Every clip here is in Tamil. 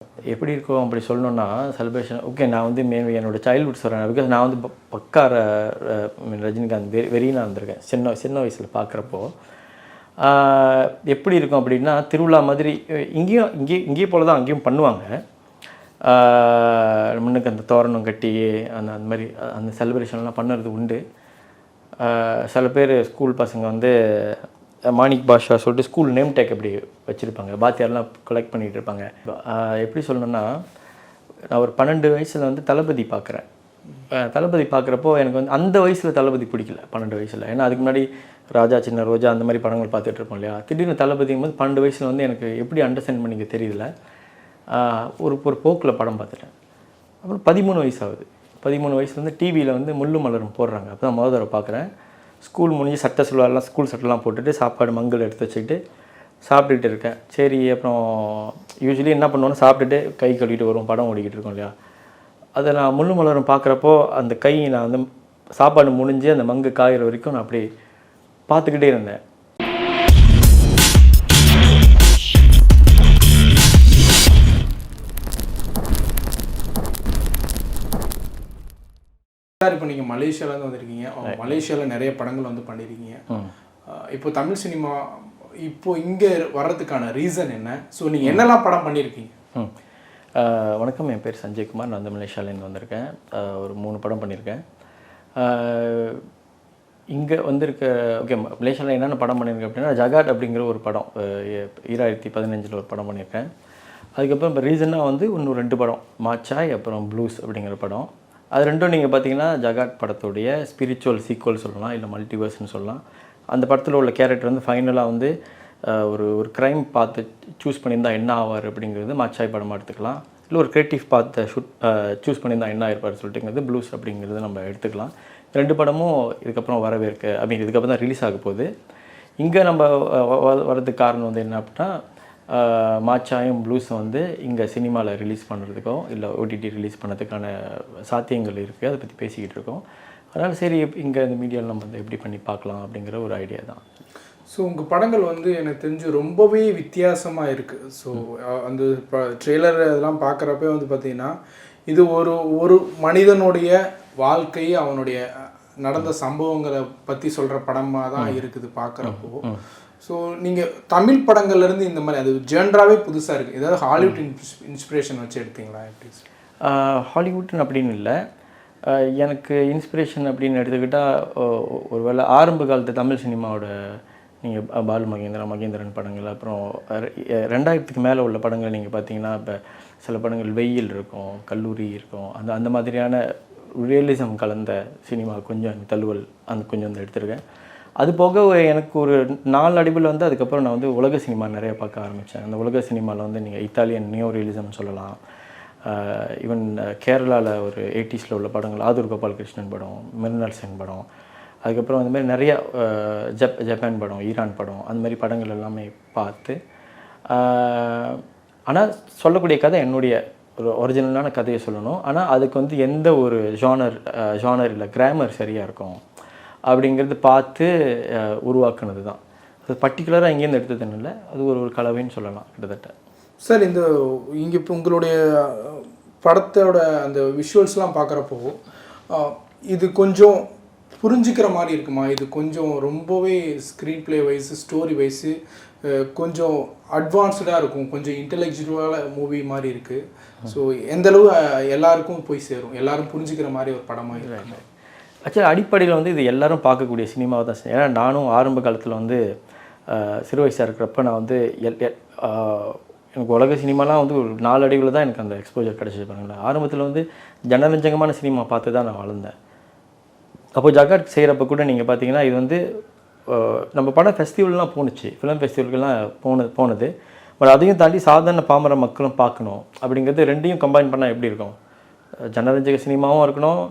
எப்படி இருக்கும் அப்படி சொல்லணும்னா செலிப்ரேஷன் ஓகே நான் வந்து என்னோடய சைல்ட்ஹுட் சொல்கிறேன். பிகாஸ் நான் வந்து பக்கா ரஜினிகாந்த் வெறியாக இருந்திருக்கேன் சின்ன வயசில் பார்க்குறப்போ. எப்படி இருக்கும் அப்படின்னா திருவிழா மாதிரி இங்கேயே போல தான் அங்கேயும் பண்ணுவாங்க. முன்னுக்கு அந்த தோரணம் கட்டி அந்த மாதிரி அந்த செலிப்ரேஷன்லாம் பண்ணுறது உண்டு. சில பேர் ஸ்கூல் பசங்க வந்து மாணிக் பாஷா சொல்லிட்டு ஸ்கூல் நேம் டேக் அப்படி வச்சுருப்பாங்க. பாத்தியாரெலாம் கலெக்ட் பண்ணிகிட்டு இருப்பாங்க. எப்படி சொல்லணுன்னா நான் ஒரு 12 வயசில் வந்து தளபதி பார்க்குறேன். தளபதி பார்க்குறப்போ எனக்கு வந்து அந்த வயசில் தளபதி பிடிக்கல 12 வயசில். ஏன்னா அதுக்கு முன்னாடி ராஜா சின்ன ரோஜா அந்த மாதிரி படங்கள் பார்த்துட்டு இருப்போம் இல்லையா. திடீர்னு தளபதியும் போது 12 வயசில் வந்து எனக்கு எப்படி அண்டர்ஸ்டாண்ட் பண்ணிக்க தெரியல. ஒரு போக்கில் படம் பார்த்துட்டேன். அப்புறம் 13 வயசு ஆகுது. 13 வயசுல வந்து டிவியில் வந்து முள்ளும் மலரும் போடுறாங்க. அப்போ தான் முதல் தடவை பார்க்குறேன். ஸ்கூல் முடிஞ்சு சட்டை சுல்வாரெலாம் ஸ்கூல் சட்டைலாம் போட்டுட்டு சாப்பாடு மங்கள் எடுத்து வச்சுக்கிட்டு சாப்பிட்டுட்டு இருக்கேன். சரி அப்புறம் யூஸ்வலி என்ன பண்ணுவோன்னா சாப்பிட்டுட்டு கை கழுவிட்டு வரும் படம் ஓடிக்கிட்டு இருக்கோம் இல்லையா. அதை நான் முள்ளு மலரும் பார்க்குறப்போ அந்த கை நான் வந்து சாப்பாடு முடிஞ்சு அந்த மங்கு காயிற வரைக்கும் நான் அப்படி பார்த்துக்கிட்டே இருந்தேன். சார் இப்போ நீங்கள் மலேசியாவிலேருந்து வந்திருக்கீங்க. மலேசியாவில் நிறைய படங்கள் வந்து பண்ணியிருக்கீங்க. இப்போ தமிழ் சினிமா இப்போ இங்கே வர்றதுக்கான ரீசன் என்ன? ஸோ நீங்கள் என்னெல்லாம் படம் பண்ணியிருக்கீங்க? வணக்கம், என் பேர் சஞ்சய்குமார். நான் வந்து மலேசியாவிலேருந்து வந்திருக்கேன். ஒரு 3 படம் பண்ணியிருக்கேன். இங்கே வந்திருக்க ஓகே மலேசியாவில் என்னென்ன படம் பண்ணியிருக்கேன் அப்படின்னா ஜகாட் அப்படிங்கிற ஒரு படம் 2015 ஒரு படம் பண்ணியிருக்கேன். அதுக்கப்புறம் இப்போ ரீசனாக வந்து இன்னும் 2 படம் மாச்சாய் அப்புறம் ப்ளூஸ் அப்படிங்கிற படம். அது ரெண்டும் நீங்கள் பார்த்தீங்கன்னா ஜகாட் படத்துடைய ஸ்பிரிச்சுவல் சீக்வல் சொல்லலாம், இல்லை மல்டிவர்ஸ்னு சொல்லலாம். அந்த படத்தில் உள்ள கேரக்டர் வந்து ஃபைனலாக வந்து ஒரு க்ரைம் பார்த்து சூஸ் பண்ணியிருந்தால் என்ன ஆவார் அப்படிங்கிறது மாச்சாய் படமாக எடுத்துக்கலாம். இல்லை ஒரு க்ரியேட்டிவ் பார்த்து சூஸ் பண்ணியிருந்தால் என்ன ஆயிருப்பார் சொல்லிட்டுங்கிறது ப்ளூஸ் அப்படிங்கிறது நம்ம எடுத்துக்கலாம். 2 படமும் இதுக்கப்புறம் இதுக்கப்புறம் தான் ரிலீஸ் ஆக போகுது. இங்கே நம்ம வர்றதுக்கு காரணம் வந்து என்ன அப்படின்னா மாச்சாயும் ப்ளூஸும் வந்து இங்கே சினிமாவில் ரிலீஸ் பண்ணுறதுக்கோ இல்லை ஓடிடி ரிலீஸ் பண்ணுறதுக்கான சாத்தியங்கள் இருக்குது. அதை பற்றி பேசிக்கிட்டு இருக்கோம். அதனால் சரி இங்கே இந்த மீடியாவில் நம்ம வந்து எப்படி பண்ணி பார்க்கலாம் அப்படிங்கிற ஒரு ஐடியா தான். ஸோ உங்கள் படங்கள் வந்து எனக்கு தெரிஞ்சு ரொம்பவே வித்தியாசமாக இருக்குது. ஸோ அந்த ட்ரெய்லர் அதெல்லாம் பார்க்குறப்ப வந்து பார்த்திங்கன்னா இது ஒரு மனிதனுடைய வாழ்க்கை அவனுடைய நடந்த சம்பவங்களை பற்றி சொல்கிற படமாக தான் இருக்குது பார்க்குறப்போ. ஸோ நீங்கள் தமிழ் படங்கள்லேருந்து இந்த மாதிரி அது ஜென்ராவே புதுசாக இருக்குது. ஏதாவது ஹாலிவுட் இன்ஸ்பிரேஷன் வச்சு எடுத்தீங்களா? எப்படி ஹாலிவுட்னு அப்படின்னு இல்லை, எனக்கு இன்ஸ்பிரேஷன் அப்படின்னு எடுத்துக்கிட்டால் ஒரு வேளை ஆரம்ப காலத்து தமிழ் சினிமாவோட நீங்கள் பாலு மகேந்திரன் படங்கள், அப்புறம் 2000க்கு மேலே உள்ள படங்கள் நீங்கள் பார்த்தீங்கன்னா இப்போ சில படங்கள் வெயில் இருக்கும், கல்லூரி இருக்கும், அந்த மாதிரியான ரியலிசம் கலந்த சினிமா கொஞ்சம் தழுவல் கொஞ்சம் வந்து எடுத்திருக்கேன். அது போக எனக்கு ஒரு 4 அடிவில் வந்து அதுக்கப்புறம் நான் வந்து உலக சினிமா நிறைய பார்க்க ஆரம்பித்தேன். அந்த உலக சினிமாவில் வந்து நீங்கள் இத்தாலியன் நியோ ரியலிசம் சொல்லலாம். ஈவன் கேரளாவில் ஒரு 80s உள்ள படங்கள் ஆதூர் கோபாலகிருஷ்ணன் படம், மிருனால் சென் படம், அதுக்கப்புறம் அந்த மாதிரி நிறையா ஜப்பான் படம், ஈரான் படம், அந்த மாதிரி படங்கள் எல்லாமே பார்த்து ஆனால் சொல்லக்கூடிய கதை என்னுடைய ஒரு ஒரிஜினலான கதையை சொல்லணும். ஆனால் அதுக்கு வந்து எந்த ஒரு ஜானர் இல்லை கிராமர் சரியாக இருக்கும் அப்படிங்கிறது பார்த்து உருவாக்குனது தான். அது பர்டிகுலராக இங்கேருந்து எடுத்ததுன்னு இல்லை, அது ஒரு கலவைன்னு சொல்லலாம் கிட்டத்தட்ட. சார் இங்கே இப்போ உங்களுடைய படத்தோட அந்த விஷுவல்ஸ்லாம் பார்க்குறப்போ இது கொஞ்சம் புரிஞ்சிக்கிற மாதிரி இருக்குமா? இது கொஞ்சம் ரொம்பவே screen play wise story wise கொஞ்சம் அட்வான்ஸ்டாக இருக்கும், கொஞ்சம் இன்டெலெக்சுவலான மூவி மாதிரி இருக்குது. ஸோ எந்தளவு எல்லாருக்கும் போய் சேரும், எல்லோரும் புரிஞ்சிக்கிற மாதிரி ஒரு படமாக இருக்குது? ஆக்சுவலி அடிப்படையில் வந்து இது எல்லோரும் பார்க்கக்கூடிய சினிமாவை தான். ஏன்னா நானும் ஆரம்ப காலத்தில் வந்து சிறு வயசாக இருக்கிறப்ப நான் வந்து எனக்கு உலக சினிமாலாம் வந்து ஒரு 4 அடிவில் தான் எனக்கு அந்த எக்ஸ்போஜர் கிடச்சிது பாருங்களேன். ஆரம்பத்தில் வந்து ஜனரஞ்சகமான சினிமா பார்த்து தான் நான் வளர்ந்தேன். அப்போது ஜகாட் செய்கிறப்ப கூட நீங்கள் பார்த்தீங்கன்னா இது வந்து நம்ம படம் ஃபெஸ்டிவல்லாம் போணுச்சு, ஃபிலிம் ஃபெஸ்டிவலுக்கெல்லாம் போனது. பட் அதையும் தாண்டி சாதாரண பாமர மக்களும் பார்க்கணும் அப்படிங்கிறது 2ஐயும் கம்பைன் பண்ணால் எப்படி இருக்கும்? ஜனரஞ்சக சினிமாவும் இருக்கணும்,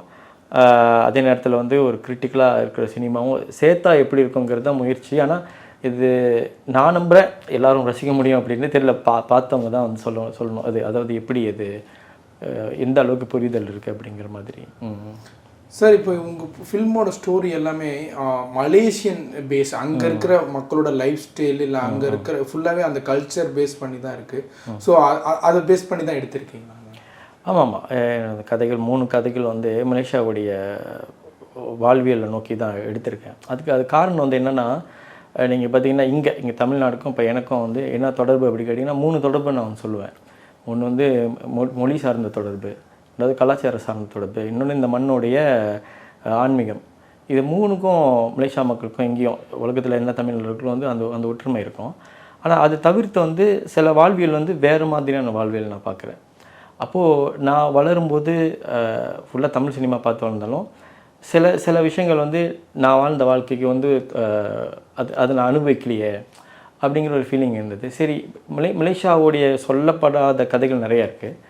அதே நேரத்தில் வந்து ஒரு கிரிட்டிக்கலாக இருக்கிற சினிமாவும் சேர்த்தா எப்படி இருக்குங்கிறது தான் முயற்சி. ஆனால் இது நான் நம்புகிறேன் எல்லோரும் ரசிக்க முடியும் அப்படின்னு தெரியல. பார்த்தவங்க தான் வந்து சொல்லணும் அது, அதாவது எப்படி அது எந்த அளவுக்கு புரிதல் இருக்குது அப்படிங்கிற மாதிரி. சார் இப்போ உங்கள் ஃபில்மோட ஸ்டோரி எல்லாமே மலேசியன் பேஸ், அங்கே இருக்கிற மக்களோட லைஃப் ஸ்டைல் இல்லை அங்கே இருக்கிற ஃபுல்லாகவே அந்த கல்ச்சர் பேஸ் பண்ணி தான் இருக்குது. ஸோ அதை பேஸ் பண்ணி தான் எடுத்திருக்கீங்களா? ஆமாம் கதைகள் 3 கதைகள் வந்து மலேசியாவுடைய வாழ்வியலை நோக்கி தான் எடுத்திருக்கேன். அது காரணம் வந்து என்னென்னா, நீங்கள் பார்த்தீங்கன்னா இங்கே தமிழ்நாடுக்கும் இப்போ எனக்கும் வந்து என்ன தொடர்பு அப்படி கேட்டிங்கன்னா 3 தொடர்பு நான் சொல்லுவேன். ஒன்று வந்து மொழி சார்ந்த தொடர்பு, அதாவது கலாச்சார சார்ந்த தொடர்பு, இன்னொன்று இந்த மண்ணுடைய ஆன்மீகம். இது 3க்கும் மலேசியா மக்களுக்கும் எங்கேயும் உலகத்தில் என்ன தமிழர்களுக்கும் வந்து அந்த ஒற்றுமை இருக்கும். ஆனால் அது தவிர்த்து வந்து சில வாழ்வியல் வந்து வேறு மாதிரியான வாழ்வியல் நான் பார்க்குறேன். அப்போது நான் வளரும்போது ஃபுல்லாக தமிழ் சினிமா பார்த்து வளர்ந்தாலும் சில விஷயங்கள் வந்து நான் வாழ்ந்த வாழ்க்கைக்கு வந்து அது நான் அனுபவிக்கலையே அப்படிங்கிற ஒரு ஃபீலிங் இருந்தது. சரி, மலேசியாவுடைய சொல்லப்படாத கதைகள் நிறையா இருக்குது,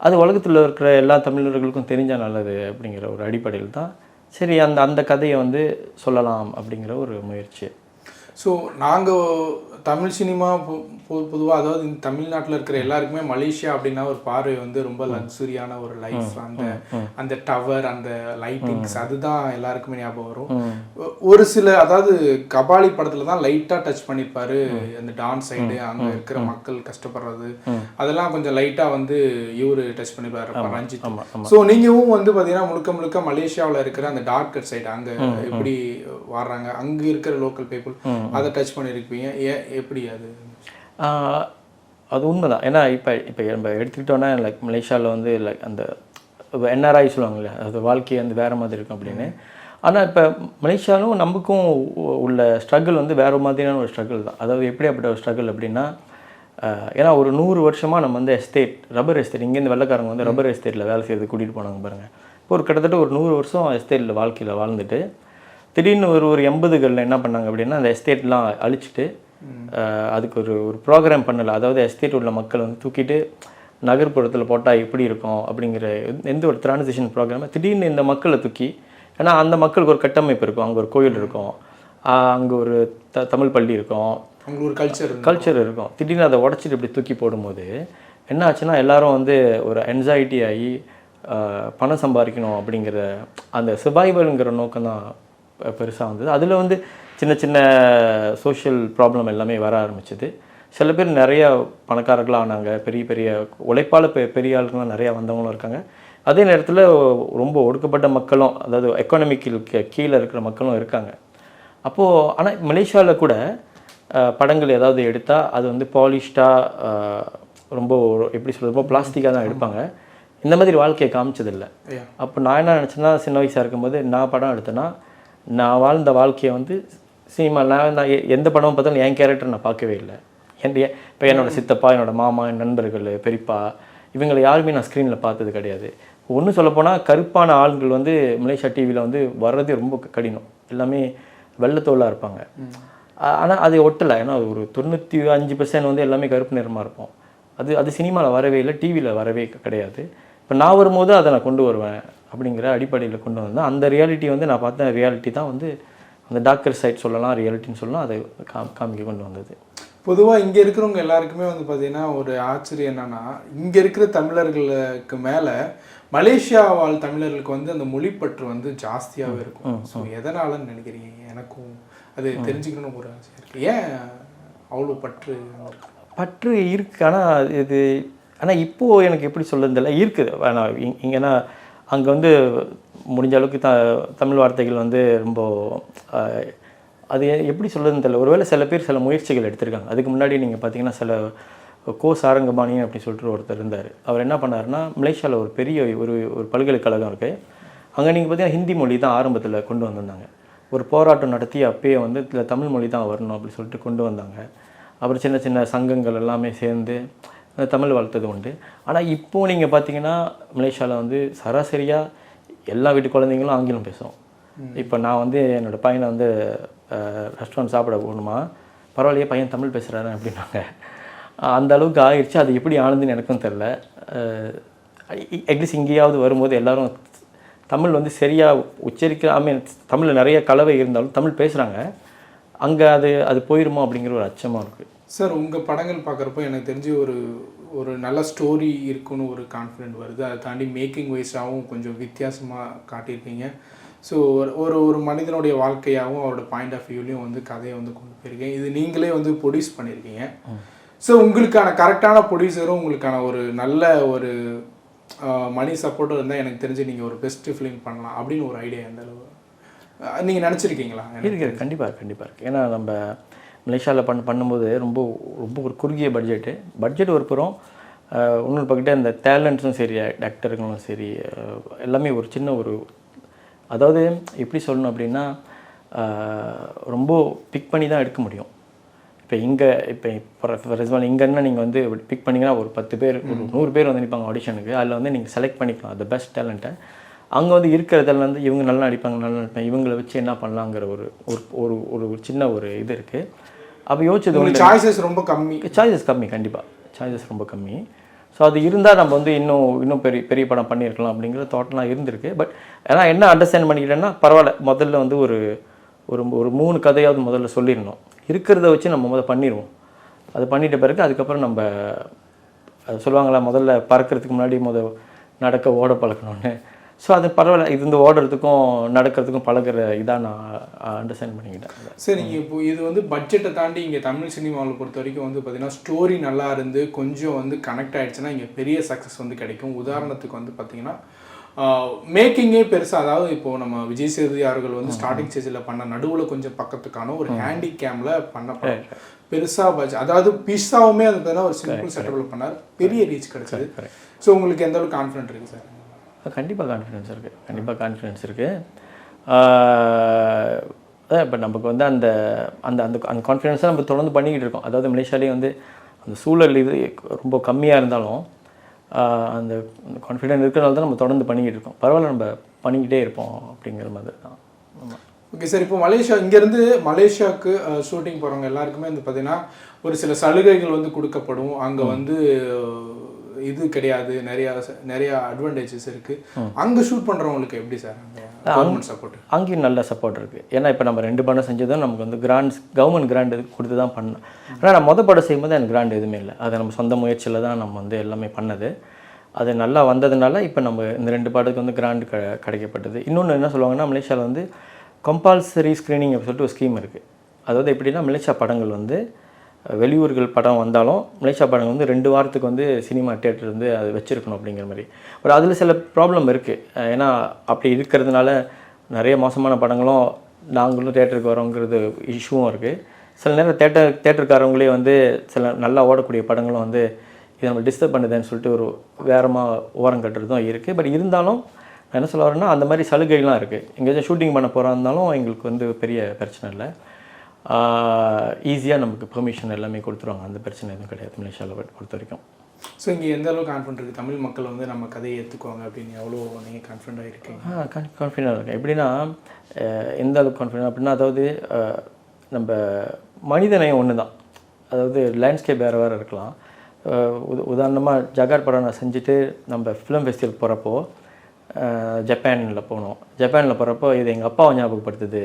அது உலகத்தில் இருக்கிற எல்லா தமிழர்களுக்கும் தெரிஞ்சால் நல்லது அப்படிங்கிற ஒரு அடிப்படையில் தான் சரி அந்த கதையை வந்து சொல்லலாம் அப்படிங்கிற ஒரு முயற்சி. ஸோ நாங்கள் தமிழ் சினிமா பொதுவாக, அதாவது இந்த தமிழ்நாட்டில் இருக்கிற எல்லாருக்குமே மலேசியா அப்படின்னா ஒரு பார்வை வந்து ரொம்ப லக்ஸுரியான ஒரு லைஃப், அந்த டவர், அந்த லைட்டிங்ஸ், அதுதான் எல்லாருக்குமே ஞாபகம் வரும். ஒரு சில, அதாவது கபாலி படத்தில் தான் லைட்டாக டச் பண்ணியிருப்பாரு அந்த டான்ஸ் சைடு, அங்கே இருக்கிற மக்கள் கஷ்டப்படுறது, அதெல்லாம் கொஞ்சம் லைட்டாக வந்து இவர் டச் பண்ணியிருப்பாரு ரஞ்சித். ஸோ நீங்களும் வந்து பார்த்தீங்கன்னா முழுக்க மலேசியாவில் இருக்கிற அந்த டார்க்கர் சைடு, அங்கே எப்படி வர்றாங்க, அங்கே இருக்கிற லோக்கல் பீப்புள், அதை டச் பண்ணியிருப்பீங்க. எப்படி அது உண்மைதான். ஏன்னா இப்போ நம்ம எடுத்துக்கிட்டோன்னா லைக் மலேசியாவில் வந்து லைக் அந்த என்ஆர்ஐ சொல்லுவாங்கல்ல, அது வாழ்க்கை வந்து வேறு மாதிரி இருக்கும் அப்படின்னு. ஆனால் இப்போ மலேசியாவிலும் நமக்கும் உள்ள ஸ்ட்ரகிள் வந்து வேறு மாதிரியான ஒரு ஸ்ட்ரகிள் தான். அதாவது எப்படியாப்பட்ட ஒரு ஸ்ட்ரகிள் அப்படின்னா, ஏன்னா ஒரு 100 வருஷமாக நம்ம வந்து ரப்பர் எஸ்டேட், இங்கேருந்து வெள்ளைக்காரங்க வந்து ரப்பர் எஸ்டேட்டில் வேலை செய்யறது கூட்டிகிட்டு போனாங்க பாருங்கள். இப்போ ஒரு கிட்டத்தட்ட ஒரு 100 வருஷம் எஸ்டேட்டில் வாழ்க்கையில் வாழ்ந்துட்டு திடீர்னு ஒரு 80களில் என்ன பண்ணாங்க அப்படின்னா, அந்த எஸ்டேட்லாம் அழிச்சிட்டு அதுக்கு ஒரு ப்ரோக்ராம் பண்ணலை. அதாவது எஸ்டேட் உள்ள மக்கள் வந்து தூக்கிட்டு நகர்ப்புறத்தில் போட்டால் எப்படி இருக்கும் அப்படிங்கிற எந்த ஒரு டிரான்சிஷன் ப்ரோக்ராமை திடீர்னு இந்த மக்களை தூக்கி, ஏன்னா அந்த மக்களுக்கு ஒரு கட்டமைப்பு இருக்கும், அங்கே ஒரு கோயில் இருக்கும், அங்கே ஒரு தமிழ் பள்ளி இருக்கும், அங்கே ஒரு கல்ச்சர் இருக்கும். திடீர்னு அதை உடச்சிட்டு இப்படி தூக்கி போடும்போது என்ன ஆச்சுன்னா, எல்லாரும் வந்து ஒரு என்சைட்டி ஆகி பணம் சம்பாதிக்கணும் அப்படிங்கிற அந்த சர்வைவலுங்கிற நோக்கம் தான் பெருசாக வந்தது. அதில் வந்து சின்ன சின்ன சோஷியல் ப்ராப்ளம் எல்லாமே வர ஆரம்பிச்சிது. சில பேர் நிறைய பணக்காரர்களாக ஆனாங்க, பெரிய உழைப்பால் பெரிய ஆளுங்களாம் நிறையா வந்தவங்களும் இருக்காங்க. அதே நேரத்தில் ரொம்ப ஒடுக்கப்பட்ட மக்களும், அதாவது எக்கானமிக்கு கீழே இருக்கிற மக்களும் இருக்காங்க. அப்போது ஆனால் மலேசியாவில் கூட படங்கள் ஏதாவது எடுத்தால் அது வந்து பாலிஷ்டாக ரொம்ப எப்படி சொல்கிறது, ரொம்ப பிளாஸ்டிக்காக தான் எடுப்பாங்க. இந்த மாதிரி வாழ்க்கையை காமிச்சதில்லை. அப்போ நான் என்ன நினச்சேன்னா, சின்ன வயசாக இருக்கும்போது நான் படம் எடுத்தேன்னா நான் வாழ்ந்த வாழ்க்கையை வந்து சினிமா, நான் எந்த படமும் பார்த்தாலும் என் கேரக்டர் நான் பார்க்கவே இல்லை. இப்போ என்னோடய சித்தப்பா, என்னோடய மாமா, என் நண்பர்கள், பெரியப்பா, இவங்களை யாருமே நான் ஸ்க்ரீனில் பார்த்தது கிடையாது. ஒன்று சொல்லப்போனால் கருப்பான ஆள்கள் வந்து மலேசியா டிவியில் வந்து வர்றதே ரொம்ப கடினம். எல்லாமே வெள்ளத்தோலாக இருப்பாங்க. ஆனால் அது ஒட்டலை. ஏன்னா ஒரு 95% வந்து எல்லாமே கருப்பு நிறமாக இருப்போம். அது சினிமாவில் வரவே இல்லை, டிவியில் வரவே கிடையாது. இப்போ நான் வரும்போது அதை நான் கொண்டு வருவேன் அப்படிங்கிற அடிப்படையில் கொண்டு வந்தேன். அந்த ரியாலிட்டி வந்து நான் பார்த்த ரியாலிட்டி தான் வந்து அந்த டாக்டர் சைட் சொல்லலாம், ரியாலிட்டின்னு சொல்லலாம், அதை காமிக்க கொண்டு வந்தது. பொதுவாக இங்கே இருக்கிறவங்க எல்லாருக்குமே வந்து பார்த்திங்கன்னா ஒரு ஆச்சரியம் என்னென்னா, இங்கே இருக்கிற தமிழர்களுக்கு மேலே மலேசியா வாழ் தமிழர்களுக்கு வந்து அந்த மொழிப்பற்று வந்து ஜாஸ்தியாகவே இருக்கும். ஸோ எதனாலன்னு நினைக்கிறீங்க? எனக்கும் அது தெரிஞ்சுக்கணும் ஒரு ஆசை இருக்குது. ஏன் அவ்வளோ பற்று இருக்குது? ஆனால் இப்போது எனக்கு எப்படி சொல்லுறதில்ல, இருக்குது. ஆனால் இங்கேனா அங்கே வந்து முடிஞ்ச அளவுக்கு தமிழ் வார்த்தைகள் வந்து ரொம்ப அது எப்படி சொல்லுறதுன்னு தெரியல. ஒருவேளை சில பேர் சில முயற்சிகள் எடுத்திருக்காங்க. அதுக்கு முன்னாடி நீங்கள் பார்த்தீங்கன்னா சில சாரங்கபாணி அப்படி சொல்லிட்டு ஒருத்தர் இருந்தார். அவர் என்ன பண்ணாருன்னா, மலேசியாவில் ஒரு பெரிய ஒரு பல்கலைக்கழகம் இருக்குது, அங்கே நீங்கள் பார்த்தீங்கன்னா ஹிந்தி மொழி தான் ஆரம்பத்தில் கொண்டு வந்திருந்தாங்க. ஒரு போராட்டம் நடத்தி அப்பயே வந்து இதில் தமிழ் மொழி தான் வரணும் அப்படி சொல்லிட்டு கொண்டு வந்தாங்க. அப்புறம் சின்ன சின்ன சங்கங்கள் எல்லாமே சேர்ந்து தமிழ் வளர்த்தது உண்டு. ஆனால் இப்போது நீங்கள் பார்த்தீங்கன்னா மலேசியாவில் வந்து சராசரியாக எல்லா வீட்டு குழந்தைங்களும் ஆங்கிலம் பேசுவோம். இப்போ நான் வந்து என்னோடய பையனை வந்து ரெஸ்டாரண்ட் சாப்பிட போகணுமா, பரவாயில்லையே பையன் தமிழ் பேசுகிறாரு அப்படின்னாங்க. அந்த அளவுக்கு ஆயிடுச்சு. அது எப்படி ஆனதுன்னு எனக்கும் தெரில. அட்லீஸ்ட் இங்கேயாவது வரும்போது எல்லோரும் தமிழ் வந்து சரியாக உச்சரிக்க, தமிழில் நிறைய கலவை இருந்தாலும் தமிழ் பேசுகிறாங்க. அங்கே அது போயிடுமோ அப்படிங்கிற ஒரு அச்சமாக இருக்குது. சார், உங்கள் படங்கள் பார்க்குறப்போ எனக்கு தெரிஞ்சு ஒரு ஒரு நல்ல ஸ்டோரி இருக்குன்னு ஒரு கான்ஃபிடென்ட் வருது. அதை தாண்டி மேக்கிங் வைஸாகவும் கொஞ்சம் வித்தியாசமாக காட்டியிருக்கீங்க. ஸோ ஒரு ஒரு மனிதனுடைய வாழ்க்கையாகவும் அவரோட பாயிண்ட் ஆஃப் வியூலையும் வந்து கதையை வந்து கொண்டு போயிருக்கீங்க. இது நீங்களே வந்து ப்ரொடியூஸ் பண்ணியிருக்கீங்க. ஸோ உங்களுக்கான கரெக்டான ப்ரொடியூசரும் உங்களுக்கான ஒரு நல்ல ஒரு மணி சப்போர்ட்டும் இருந்தால் எனக்கு தெரிஞ்சு நீங்கள் ஒரு பெஸ்ட்டு ஃபிலிம் பண்ணலாம் அப்படின்னு ஒரு ஐடியா எந்த அளவு நீங்கள் நினச்சிருக்கீங்களா? இருக்குது, கண்டிப்பாக இருக்குது. ஏன்னா நம்ம மலேசியாவில் பண்ணும்போது ரொம்ப ரொம்ப ஒரு குறுகிய பட்ஜெட் ஒரு புறம், இன்னொரு பக்கத்தில் இந்த டேலண்ட்ஸும் சரி, ஆக்டருங்களும் சரி, எல்லாமே ஒரு சின்ன ஒரு, அதாவது எப்படி சொல்லணும் அப்படின்னா ரொம்ப பிக் பண்ணி தான் எடுக்க முடியும். இப்போ ஃபார் எக்ஸாம்பிள் இங்கேன்னா நீங்கள் வந்து பிக் பண்ணிங்கன்னா ஒரு 10 பேர் ஒரு 100 பேர் வந்து நிற்பாங்க ஆடிஷனுக்கு. அதில் வந்து நீங்கள் செலக்ட் பண்ணிக்கலாம் அந்த பெஸ்ட் டேலண்ட்டை. அங்கே வந்து இருக்கிறதில் வந்து இவங்க நல்லா நடிப்பாங்க, இவங்களை வச்சு என்ன பண்ணலாங்கிற ஒரு ஒரு ஒரு சின்ன ஒரு இது இருக்குது. அப்போ யோசிச்சது வந்து சாய்ஸஸ் ரொம்ப கம்மி. கண்டிப்பாக சாய்ஸஸ் ரொம்ப கம்மி. ஸோ அது இருந்தால் நம்ம வந்து இன்னும் பெரிய பெரிய படம் பண்ணியிருக்கலாம் அப்படிங்கிற தாட்லாம் இருந்திருக்கு. பட் ஆனால் என்ன அண்டர்ஸ்டாண்ட் பண்ணிக்கிட்டேன்னா பரவாயில்ல, முதல்ல வந்து ஒரு ஒரு ஒரு 3 கதையாவது முதல்ல சொல்லிடணும். இருக்கிறத வச்சு நம்ம முதல்ல பண்ணிடுவோம். அது பண்ணிட்ட பிறகு அதுக்கப்புறம் நம்ம அது சொல்லுவாங்களா, முதல்ல பறக்கிறதுக்கு முன்னாடி நடக்க ஓட பழக்கணும்னு. ஸோ அது பரவாயில்ல, இது இந்த ஓடுறதுக்கும் நடக்கிறதுக்கும் பழகிற இதாக நான் அண்டர்ஸ்டாண்ட் பண்ணிக்கிட்டேன். சரி, இப்போ இது வந்து பட்ஜெட்டை தாண்டி இங்கே தமிழ் சினிமாவில் பொறுத்த வரைக்கும் வந்து பார்த்திங்கன்னா ஸ்டோரி நல்லா இருந்து கொஞ்சம் வந்து கனெக்ட் ஆகிடுச்சுன்னா இங்கே பெரிய சக்ஸஸ் வந்து கிடைக்கும். உதாரணத்துக்கு வந்து பார்த்திங்கன்னா மேக்கிங்கே பெருசாக, அதாவது இப்போது நம்ம விஜய் சேதுபதி அவர்கள் வந்து ஸ்டார்டிங் ஸ்டேஜில் பண்ண நடுவில் கொஞ்சம் பக்கத்துக்கான ஒரு ஹேண்டி கேமில் பண்ண பெருசாக பட்ஜெட், அதாவது பிஸ்ஸாவுமே அது பார்த்தீங்கன்னா ஒரு சிம்பிள் செட்டப்பில் பண்ணார், பெரிய ரீச் கிடைச்சது. ஸோ உங்களுக்கு எந்த அளவுக்கு கான்ஃபிடென்ட் இருக்குது சார்? கண்டிப்பாக கான்ஃபிடென்ஸ் இருக்குது. இப்போ நமக்கு வந்து அந்த அந்த அந்த அந்த கான்ஃபிடென்ஸை நம்ம தொடர்ந்து பண்ணிக்கிட்டு இருக்கோம். அதாவது மலேசியாலேயே வந்து அந்த சூழல் இது ரொம்ப கம்மியாக இருந்தாலும் அந்த கான்ஃபிடென்ட் இருக்கிறனால தான் நம்ம தொடர்ந்து பண்ணிக்கிட்டு இருக்கோம். பரவாயில்ல, நம்ம பண்ணிக்கிட்டே இருப்போம் அப்படிங்கிற மாதிரி தான். ஓகே சார், இப்போ இங்கேருந்து மலேசியாவுக்கு ஷூட்டிங் போகிறவங்க எல்லாருக்குமே வந்து பார்த்திங்கன்னா ஒரு சில சலுகைகள் வந்து கொடுக்கப்படும். அங்கே வந்து இது கிடையாது, நிறைய அட்வான்டேஜஸ் இருக்குது. அங்கே ஷூட் பண்ணுறவங்களுக்கு எப்படி சார் கவர்மெண்ட் சப்போர்ட்? அங்கேயும் நல்ல சப்போர்ட் இருக்குது. ஏன்னா இப்போ நம்ம 2 படம் செஞ்சதும் நமக்கு வந்து கவர்மெண்ட் கிராண்ட் கொடுத்து தான் பண்ணோம். ஆனால் நான் படம் செய்யும்போது எனக்கு கிராண்ட் எதுவுமே இல்லை. அதை நம்ம சொந்த முயற்சியில் தான் நம்ம வந்து எல்லாமே பண்ணது. அது நல்லா வந்ததுனால இப்போ நம்ம இந்த 2 படத்துக்கு வந்து கிராண்ட் கிடைக்கப்பட்டது. இன்னொன்று என்ன சொல்லுவாங்கன்னா, மலேசியாவில் வந்து கம்பல்சரி ஸ்க்ரீனிங் அப்படின்னு சொல்லிட்டு ஒரு ஸ்கீம் இருக்குது. அதாவது எப்படின்னா, மலேசியா படங்கள் வந்து வெளியூர்கள் படம் வந்தாலும் மலேசியா படங்கள் வந்து 2 வாரத்துக்கு வந்து சினிமா தியேட்டர் வந்து அது வச்சுருக்கணும் அப்படிங்கிற மாதிரி. ஒரு அதில் சில ப்ராப்ளம் இருக்குது. ஏன்னா அப்படி இருக்கிறதுனால நிறைய மோசமான படங்களும் நாங்களும் தேட்டருக்கு வரோங்கிறது இஷ்யூவும் இருக்குது. சில நேரம் தேட்டருக்காரவங்களே வந்து சில நல்லா ஓடக்கூடிய படங்களும் வந்து இதை நம்ம டிஸ்டர்ப் பண்ணுதுன்னு சொல்லிட்டு ஒரு வேறமாக ஓரம் கட்டுறதும் இருக்குது. பட் இருந்தாலும் நான் என்ன சொல்ல வரேன்னா, அந்த மாதிரி சலுகைலாம் இருக்குது. எங்கேயாச்சும் ஷூட்டிங் பண்ண போகிறாருந்தாலும் எங்களுக்கு வந்து பெரிய பிரச்சனை இல்லை. ஈஸியாக நமக்கு பெர்மிஷன் எல்லாமே கொடுத்துருவாங்க. அந்த பிரச்சனை எதுவும் கிடையாது மலேசியாவில் பொறுத்த வரைக்கும். ஸோ இங்கே எந்த அளவுக்கு கான்ஃபிடென்ட் இருக்குது தமிழ் மக்கள் வந்து நம்ம கதையை ஏற்றுக்குவாங்க அப்படின்னு எவ்வளோ நீங்கள் கான்ஃபிடென்ட்டாக இருக்கீங்க? கான்ஃபிடென்ட்டாக இருக்கேன். எப்படின்னா எந்த அளவுக்கு கான்ஃபிடென்ட் அப்படின்னா, அதாவது நம்ம மனிதனையும் ஒன்று தான். அதாவது லேண்ட்ஸ்கேப் வேறு இருக்கலாம். உதாரணமாக ஜகார் படம் நான் செஞ்சுட்டு நம்ம ஃபிலிம் ஃபெஸ்டிவல் போகிறப்போ ஜப்பானில் போனோம். ஜப்பானில் போகிறப்போ இது எங்கள் அப்பாவை ஞாபகப்படுத்துது.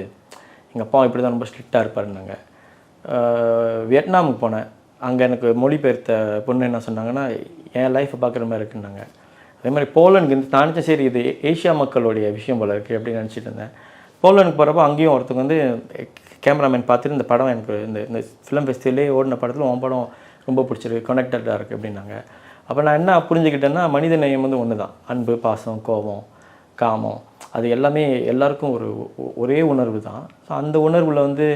எங்கள் அப்பா இப்படி தான் ரொம்ப ஸ்ட்ரிக்டாக இருப்பாருன்னாங்க. வியட்நாமுக்கு போனேன். அங்கே எனக்கு மொழிபெயர்த்த பொண்ணு என்ன சொன்னாங்கன்னா, என் லைஃப்பை பார்க்குற மாதிரி இருக்குன்னாங்க. அதே மாதிரி போலனுக்கு நான் நினச்சேன், சரி இது ஏஷியா மக்களுடைய விஷயம் போல் இருக்குது அப்படின்னு நினச்சிட்டு இருந்தேன். போலனுக்கு போகிறப்போ அங்கேயும் ஒருத்தவங்க வந்து கேமராமேன் பார்த்துட்டு, இந்த படம் எனக்கு இந்த ஃபிலிம் ஃபெஸ்டிவல்லே ஓடின படத்தில் உன் படம் ரொம்ப பிடிச்சிருக்கு, கனெக்டடாக இருக்குது அப்படின்னாங்க. அப்போ நான் என்ன புரிஞ்சுக்கிட்டேன்னா, மனித நேயம் வந்து ஒன்று தான். அன்பு, பாசம், கோபம், காமம், அது எல்லாமே எல்லாருக்கும் ஒரே உணர்வு தான். ஸோ அந்த உணர்வில் வந்து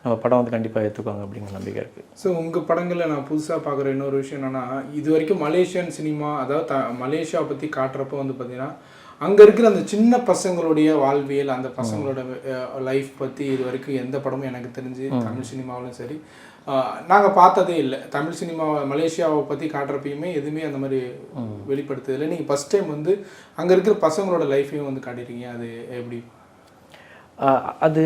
நம்ம படம் வந்து கண்டிப்பாக ஏற்றுக்குவாங்க அப்படிங்கிற நம்பிக்கை இருக்குது. ஸோ உங்கள் படங்களில் நான் புதுசாக பார்க்குற இன்னொரு விஷயம் என்னென்னா, இது வரைக்கும் மலேசியன் சினிமா, அதாவது மலேசியாவை பற்றி காட்டுறப்போ வந்து பார்த்திங்கன்னா அங்கே இருக்கிற அந்த சின்ன பசங்களுடைய வாழ்வியல், அந்த பசங்களோட லைஃப் பற்றி இது வரைக்கும் எந்த படமும் எனக்கு தெரிஞ்சு தமிழ் சினிமாவிலும் சரி நாங்கள் பார்த்ததே இல்லை. தமிழ் சினிமா மலேசியாவை பற்றி காட்டுறப்பையுமே எதுவுமே அந்த மாதிரி வெளிப்படுத்துதில்லை. நீங்கள் ஃபஸ்ட் டைம் வந்து அங்கே இருக்கிற பசங்களோட லைஃப்பையும் வந்து காட்டியிருக்கீங்க. அது எப்படி? அது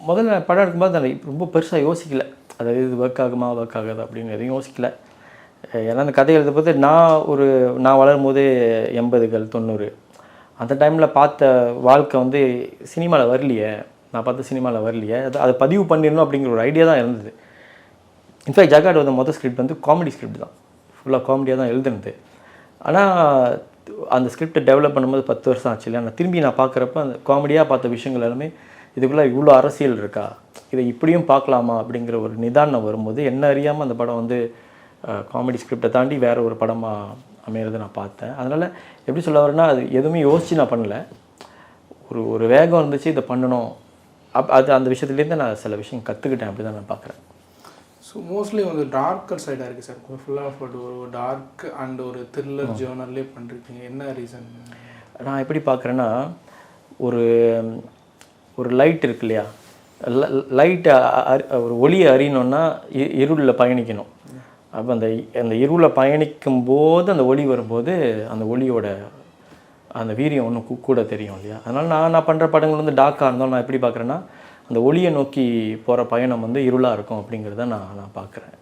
முதல்ல படம் எடுக்கும்போது நான் ரொம்ப பெருசாக யோசிக்கலை. அதாவது இது ஒர்க் ஆகாது அப்படின்னு எதையும் யோசிக்கலை. ஏன்னா அந்த கதை எழுத போது நான் வளரும் போது 80கள் 90 அந்த டைமில் பார்த்த வாழ்க்கை வந்து சினிமாவில் வரலையே, நான் பார்த்த சினிமாவில் வரலையே, அதை பதிவு பண்ணிடணும் அப்படிங்கிற ஒரு ஐடியா தான் இருந்தது. இன்ஃபேக்ட் ஜகாட் வந்து மொதல் ஸ்கிரிப்ட் வந்து காமெடி ஸ்கிரிப்ட் தான். ஃபுல்லாக காமெடியாக தான் எழுதுனது. ஆனால் அந்த ஸ்கிரிப்டை டெவலப் பண்ணும்போது 10 வருஷம் ஆச்சு இல்லையா, நான் திரும்பி பார்க்குறப்ப அந்த காமெடியாக பார்த்த விஷயங்கள் எல்லாமே இதுக்குள்ளே இவ்வளோ அரசியல் இருக்கா, இதை இப்படியும் பார்க்கலாமா அப்படிங்கிற ஒரு நிதானம் வரும்போது என்ன அறியாமல் அந்த படம் வந்து காமெடி ஸ்கிரிப்டை தாண்டி வேறு ஒரு படமாக அமையிறதை நான் பார்த்தேன். அதனால் எப்படி சொல்ல வரேன்னா, அது எதுவுமே யோசித்து நான் பண்ணல, ஒரு வேகம் இருந்துச்சு, இதை பண்ணணும். அது அந்த விஷயத்துலேருந்து நான் சில விஷயம் கற்றுக்கிட்டேன். அப்படி தான் நான் பார்க்குறேன். ஸோ மோஸ்ட்லி வந்து டார்க்கர் சைடாக இருக்குது சார், ஃபுல்லாக ஒரு டார்க் அண்ட் ஒரு த்ரில்லர் ஜேர்னல்லே பண்ணிருக்கீங்க. என்ன ரீசன்? நான் எப்படி பார்க்குறேன்னா, ஒரு ஒரு லைட் இருக்கு இல்லையா, லைட்டை ஒரு ஒளியை அறியணுன்னா இருளில் பயணிக்கணும். அப்போ அந்த இருளில் பயணிக்கும் போது அந்த ஒளி வரும்போது அந்த ஒளியோட அந்த வீரியம் ஒன்றும் கூட தெரியும் இல்லையா. அதனால் நான் பண்ணுற படங்கள் வந்து டார்க்காக இருந்தாலும் நான் எப்படி பார்க்குறேன்னா, அந்த ஒளியை நோக்கி போகிற பயணம் வந்து இருளாக இருக்கும் அப்படிங்கிறத நான் பார்க்குறேன்.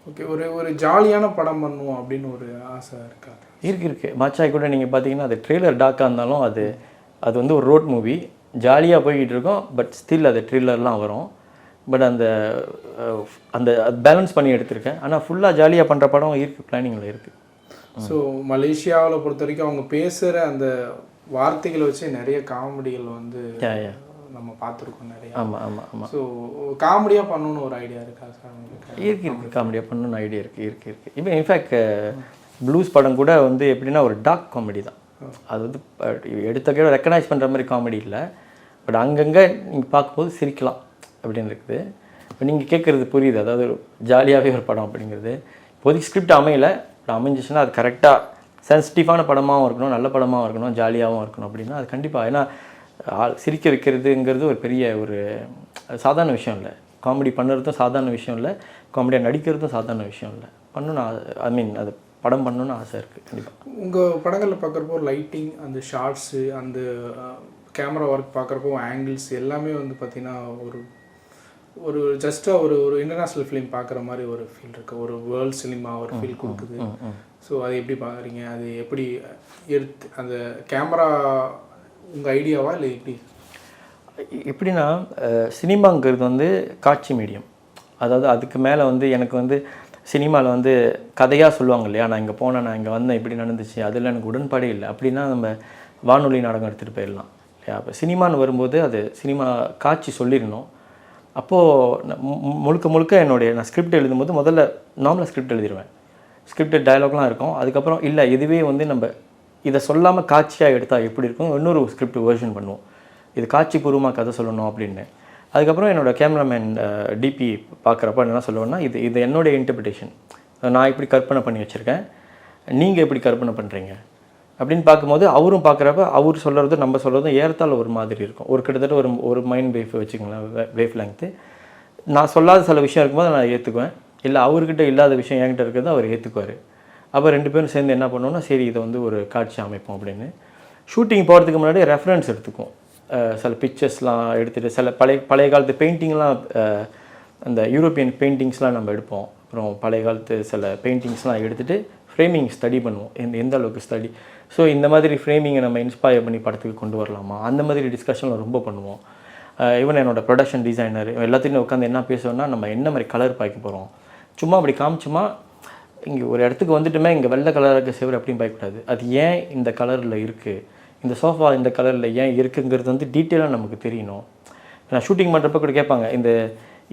ஓகே, ஒரு ஜாலியான படம் பண்ணுவோம் அப்படின்னு ஒரு ஆசை இருக்கா? இருக்குது. மச்சாய் கூட நீங்கள் பார்த்தீங்கன்னா அது ட்ரெய்லர் டார்க்காக இருந்தாலும் அது வந்து ஒரு ரோட் மூவி, ஜாலியாக போய்கிட்டு இருக்கோம். பட் ஸ்டில் அது ட்ரில்லர்லாம் வரும். பட் அந்த பேலன்ஸ் பண்ணி எடுத்திருக்கேன். ஆனால் ஃபுல்லாக ஜாலியாக பண்ணுற படம் இருக்குது, பிளானிங்கில் இருக்குது. ஸோ மலேசியாவில் பொறுத்த வரைக்கும் அவங்க பேசுகிற அந்த வார்த்தைகளை வச்சு நிறைய காமெடிகள் வந்து நம்ம பார்த்துருக்கோம் நிறைய. ஆமாம். ஸோ காமெடியாக பண்ணணுன்னு ஒரு ஐடியா இருக்கா சார் உங்களுக்கு? இருக்குது, காமெடியாக பண்ணணுன்னு ஐடியா இருக்குது. இப்போ இன்ஃபேக்ட் ப்ளூஸ் படம் கூட வந்து எப்படின்னா ஒரு டார்க் காமெடி தான். அது வந்து எடுத்த கையோட ரெக்கக்னைஸ் பண்ணுற மாதிரி காமெடி இல்லை. பட் அங்கங்கே நீங்கள் பார்க்கும்போது சிரிக்கலாம் அப்படின்னு இருக்குது. இப்போ நீங்கள் கேட்குறது புரியுது, அதாவது ஒரு ஜாலியாகவே ஒரு படம் அப்படிங்கிறது. இப்போதைக்கு ஸ்கிரிப்ட் அமையலை, அமைஞ்சிச்சுன்னா அது கரெக்டாக சென்சிட்டிவான படமாகவும் இருக்கணும், நல்ல படமாகவும் இருக்கணும், ஜாலியாகவும் இருக்கணும் அப்படின்னா அது கண்டிப்பாக. ஏன்னா சிரிக்க வைக்கிறதுங்கிறது ஒரு பெரிய ஒரு சாதாரண விஷயம் இல்லை. காமெடி பண்ணுறதும் சாதாரண விஷயம் இல்லை, காமெடியாக நடிக்கிறதும் சாதாரண விஷயம் இல்லை. பண்ணணும், அது படம் பண்ணணுன்னு ஆசை இருக்குது கண்டிப்பாக. உங்கள் படங்களில் பார்க்குறப்போ லைட்டிங், அந்த ஷார்ட்ஸு, அந்த கேமரா ஒர்க் பார்க்குறப்போ ஆங்கிள்ஸ் எல்லாமே வந்து பார்த்திங்கன்னா ஒரு ஜஸ்ட்டாக ஒரு இன்டர்நேஷ்னல் ஃபிலிம் பார்க்குற மாதிரி ஒரு ஃபீல் இருக்குது, ஒரு வேர்ல்ட் சினிமா ஒரு ஃபீல் கொடுக்குது. ஸோ அதை எப்படி பார்க்குறீங்க? அது எப்படி எடுத்து அந்த கேமரா உங்கள் ஐடியாவா இல்லை எப்படின்னா, சினிமாங்கிறது வந்து காட்சி மீடியம். அதாவது அதுக்கு மேலே வந்து எனக்கு வந்து சினிமாவில் வந்து கதையாக சொல்லுவாங்க இல்லையா, நான் இங்கே போனேன், நான் இங்கே வந்தேன், இப்படி நடந்துச்சு, அதில் எனக்கு உடன்பாடே இல்லை. அப்படின்னா நம்ம வானொலி நாடகம் எடுத்துகிட்டு போயிடலாம் இல்லையா. அப்போ சினிமான்னு வரும்போது அது சினிமா காட்சி சொல்லிடணும். அப்போது முழுக்க நான் ஸ்கிரிப்ட் எழுதும்போது முதல்ல நார்மலாக ஸ்கிரிப்ட் எழுதிடுவேன். ஸ்கிரிப்டட் டயலாக்லாம் இருக்கும். அதுக்கப்புறம் இல்லை இதுவே வந்து நம்ம இதை சொல்லாமல் காட்சியாக எடுத்தால் எப்படி இருக்கும், இன்னொரு ஸ்கிரிப்ட் வேர்ஷன் பண்ணுவோம், இது காட்சிபூர்வமாக கதை சொல்லணும் அப்படின்னு. அதுக்கப்புறம் என்னோடய கேமராமேன் டிபி பார்க்குறப்ப என்ன சொல்லுவேன்னா, இது என்னுடைய இன்டர்பிரிட்டேஷன், நான் இப்படி கற்பனை பண்ணி வச்சுருக்கேன், நீங்கள் எப்படி கற்பனை பண்ணுறீங்க அப்படின்னு பார்க்கும்போது அவரும் பார்க்குறப்ப அவர் சொல்கிறது நம்ம சொல்கிறதும் ஏறத்தால் ஒரு மாதிரி இருக்கும். கிட்டத்தட்ட ஒரு மைண்ட் வேவ் வச்சுக்கலாம், வேவ் லெங்க்த்து. நான் சொல்லாத சில விஷயம் இருக்கும்போது நான் ஏற்றுக்குவேன், இல்லை அவர்கிட்ட இல்லாத விஷயம் என்கிட்ட இருக்கிறது அவர் ஏற்றுக்குவார். அப்போ 2 பேரும் சேர்ந்து என்ன பண்ணுவோம்னா, சரி இதை வந்து ஒரு காட்சி அமைப்போம் அப்படின்னு. ஷூட்டிங் போகிறதுக்கு முன்னாடி ரெஃபரன்ஸ் எடுத்துக்குவோம். சில பிக்சர்ஸ்லாம் எடுத்துகிட்டு, சில பழைய காலத்து பெயிண்டிங்லாம், அந்த யூரோப்பியன் பெயிண்டிங்ஸ்லாம் நம்ம எடுப்போம். அப்புறம் பழைய காலத்து சில பெயிண்டிங்ஸ்லாம் எடுத்துகிட்டு ஃப்ரேமிங் ஸ்டடி பண்ணுவோம், எந்த அளவுக்கு ஸ்டடி. ஸோ இந்த மாதிரி ஃப்ரேமிங்கை நம்ம இன்ஸ்பயர் பண்ணி படத்துக்கு கொண்டு வரலாமா, அந்த மாதிரி டிஸ்கஷனில் ரொம்ப பண்ணுவோம். ஈவன் என்னோடய ப்ரொடக்ஷன் டிசைனர் எல்லாத்தையும் உட்காந்து என்ன பேசுவோன்னா, நம்ம என்ன மாதிரி கலர் பாய்க்க போகிறோம், சும்மா அப்படி காமிச்சுமா இங்கே ஒரு இடத்துக்கு வந்துட்டுமே இங்கே வெள்ளை கலராக செவரு அப்படின்னு பார்க்கக்கூடாது, அது ஏன் இந்த கலரில் இருக்குது, இந்த சோஃபா இந்த கலரில் ஏன் இருக்குங்கிறது வந்து டீட்டெயிலாக நமக்கு தெரியணும். நான் ஷூட்டிங் பண்ணுறப்ப கூட கேட்பாங்க,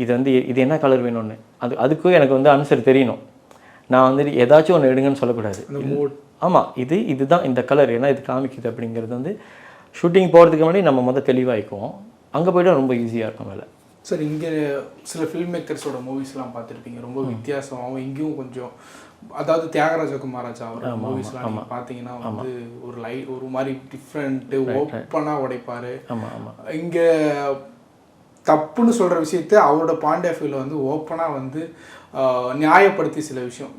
இது என்ன கலர் வேணும்னு. அதுக்கும் எனக்கு வந்து ஆன்சர் தெரியணும். நான் வந்துட்டு ஏதாச்சும் ஒன்று எடுங்கன்னு சொல்லக்கூடாது. ஆமாம், இதுதான் இந்த கலர், ஏன்னா இது காமிக்குது அப்படிங்கிறது வந்து ஷூட்டிங் போகிறதுக்கு முன்னாடி நம்ம தெளிவாகிக்குவோம். அங்கே போய்ட்டு ரொம்ப ஈஸியாக இருக்கும் வேலை. சார், இங்கே சில ஃபில்ம் மேக்கர்ஸோட மூவிஸ்லாம் பார்த்துருப்பீங்க, ரொம்ப வித்தியாசமாகவும் இங்கேயும் கொஞ்சம், அதாவது தியாகராஜ குமாராஜா அவரோட மூவிஸ்லாம் நீங்கள் பார்த்தீங்கன்னா வந்து ஒரு மாதிரி டிஃப்ரெண்ட்டு, ஓப்பனாக உடைப்பார். இங்கே தப்புன்னு சொல்கிற விஷயத்த அவரோட பாயிண்ட் ஆஃப் வியூவில் வந்து ஓப்பனாக வந்து நியாயப்படுத்தி சில விஷயம்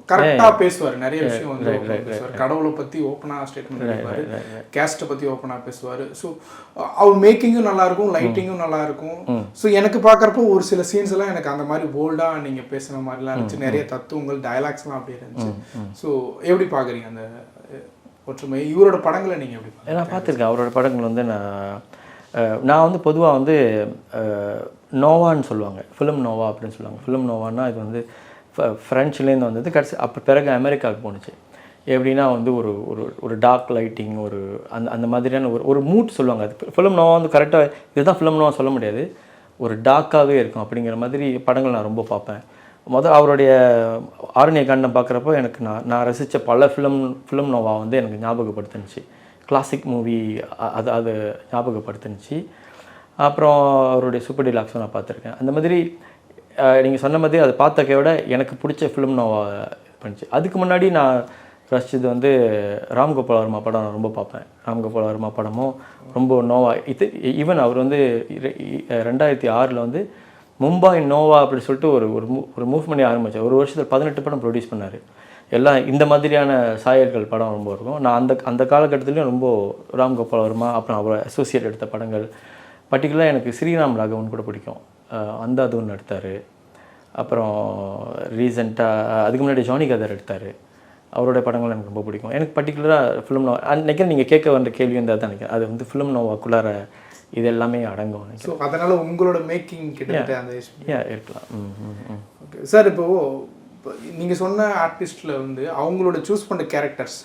கரெக்டாக பேசுவார். நிறைய விஷயம் வந்து பேசுவார். கடவுளை பற்றி ஓப்பனாக ஸ்டேட்மெண்ட் பண்ணுவார், கேஸ்ட்டை பற்றி ஓப்பனாக பேசுவார். ஸோ அவர் மேக்கிங்கும் நல்லாயிருக்கும், லைட்டிங்கும் நல்லாயிருக்கும். ஸோ எனக்கு பார்க்குறப்போ ஒரு சில சீன்ஸ் எல்லாம் எனக்கு அந்த மாதிரி போல்டாக நீங்கள் பேசுகிற மாதிரிலாம் இருந்துச்சு. நிறைய தத்துவங்கள், டயலாக்ஸ்லாம் அப்படி இருந்துச்சு. ஸோ எப்படி பார்க்குறீங்க அந்த ஒற்றுமை? இவரோட படங்களை நீங்கள் எப்படி? நான் பார்த்துருக்கேன் அவரோட படங்கள் வந்து. நான் வந்து பொதுவாக வந்து நோவான்னு சொல்லுவாங்க, ஃபிலிம் நோவா அப்படின்னு சொல்லுவாங்க. ஃபிலிம் நோவான்னா இது வந்து ஃப்ரெஞ்சுலேருந்து வந்தது. கடைசி அப்போ பிறகு அமெரிக்காவுக்கு போணுச்சு. எப்படின்னா வந்து ஒரு ஒரு ஒரு டார்க் லைட்டிங், ஒரு அந்த அந்த மாதிரியான ஒரு ஒரு மூட் சொல்லுவாங்க. அது ஃபிலிம் நோவா வந்து கரெக்டாக இதுதான் ஃபிலிம் நோவா சொல்ல முடியாது. ஒரு டார்க்காகவே இருக்கும். அப்படிங்கிற மாதிரி படங்கள் நான் ரொம்ப பார்ப்பேன். அவருடைய ஆரண்ய காண்டம் பார்க்குறப்போ எனக்கு நான் ரசித்த பல ஃபிலிம் நோவா வந்து எனக்கு ஞாபகப்படுத்துனுச்சு. கிளாசிக் மூவி அது அது ஞாபகப்படுத்துனுச்சு. அப்புறம் அவருடைய சூப்பர் டீலக்ஸும் நான் பார்த்துருக்கேன். அந்த மாதிரி நீங்கள் சொன்ன மாதிரி அதை பார்த்ததை விட எனக்கு பிடிச்ச ஃபிலிம் நோவா பண்ணிச்சு. அதுக்கு முன்னாடி நான் ரசித்தது வந்து ராம்கோபால் வர்மா படம் நான் ரொம்ப பார்ப்பேன். ராம்கோபால் வர்மா படமும் ரொம்ப நோவா ஈவன் அவர் வந்து 2006 வந்து மும்பை நோவா அப்படின்னு சொல்லிட்டு ஒரு மூவ்மெண்ட் ஆரம்பித்தார். ஒரு வருஷத்தில் 18 படம் ப்ரொடியூஸ் பண்ணார். எல்லாம் இந்த மாதிரியான சாயல்கள் படம் ரொம்ப இருக்கும். நான் அந்த காலகட்டத்துலேயும் ரொம்ப ராம்கோபால் வர்மா அப்புறம் அவர் அசோசியேட் எடுத்த படங்கள், பர்டிகுலராக எனக்கு ஸ்ரீராம் ராகவன் கூட பிடிக்கும். அந்த அது ஒன்று எடுத்தார். அப்புறம் ரீசெண்டாக அதுக்கு முன்னாடி ஜானி கதர் எடுத்தார். அவருடைய படங்கள் எனக்கு ரொம்ப பிடிக்கும். எனக்கு பர்டிகுலராக ஃபிலிம் நோவா நினைக்கிறேன். நீங்கள் கேட்க வந்த கேள்வி வந்து தான் நினைக்கிறேன். அது வந்து ஃபிலிம் நோவாக்குள்ளார இது எல்லாமே அடங்கும். ஸோ அதனால் உங்களோட மேக்கிங் கிட்டத்தட்ட அந்த இருக்கலாம். Okay sir. இப்போது நீங்கள் சொன்ன ஆர்டிஸ்டில் வந்து அவங்களோட சூஸ் பண்ண கேரக்டர்ஸ்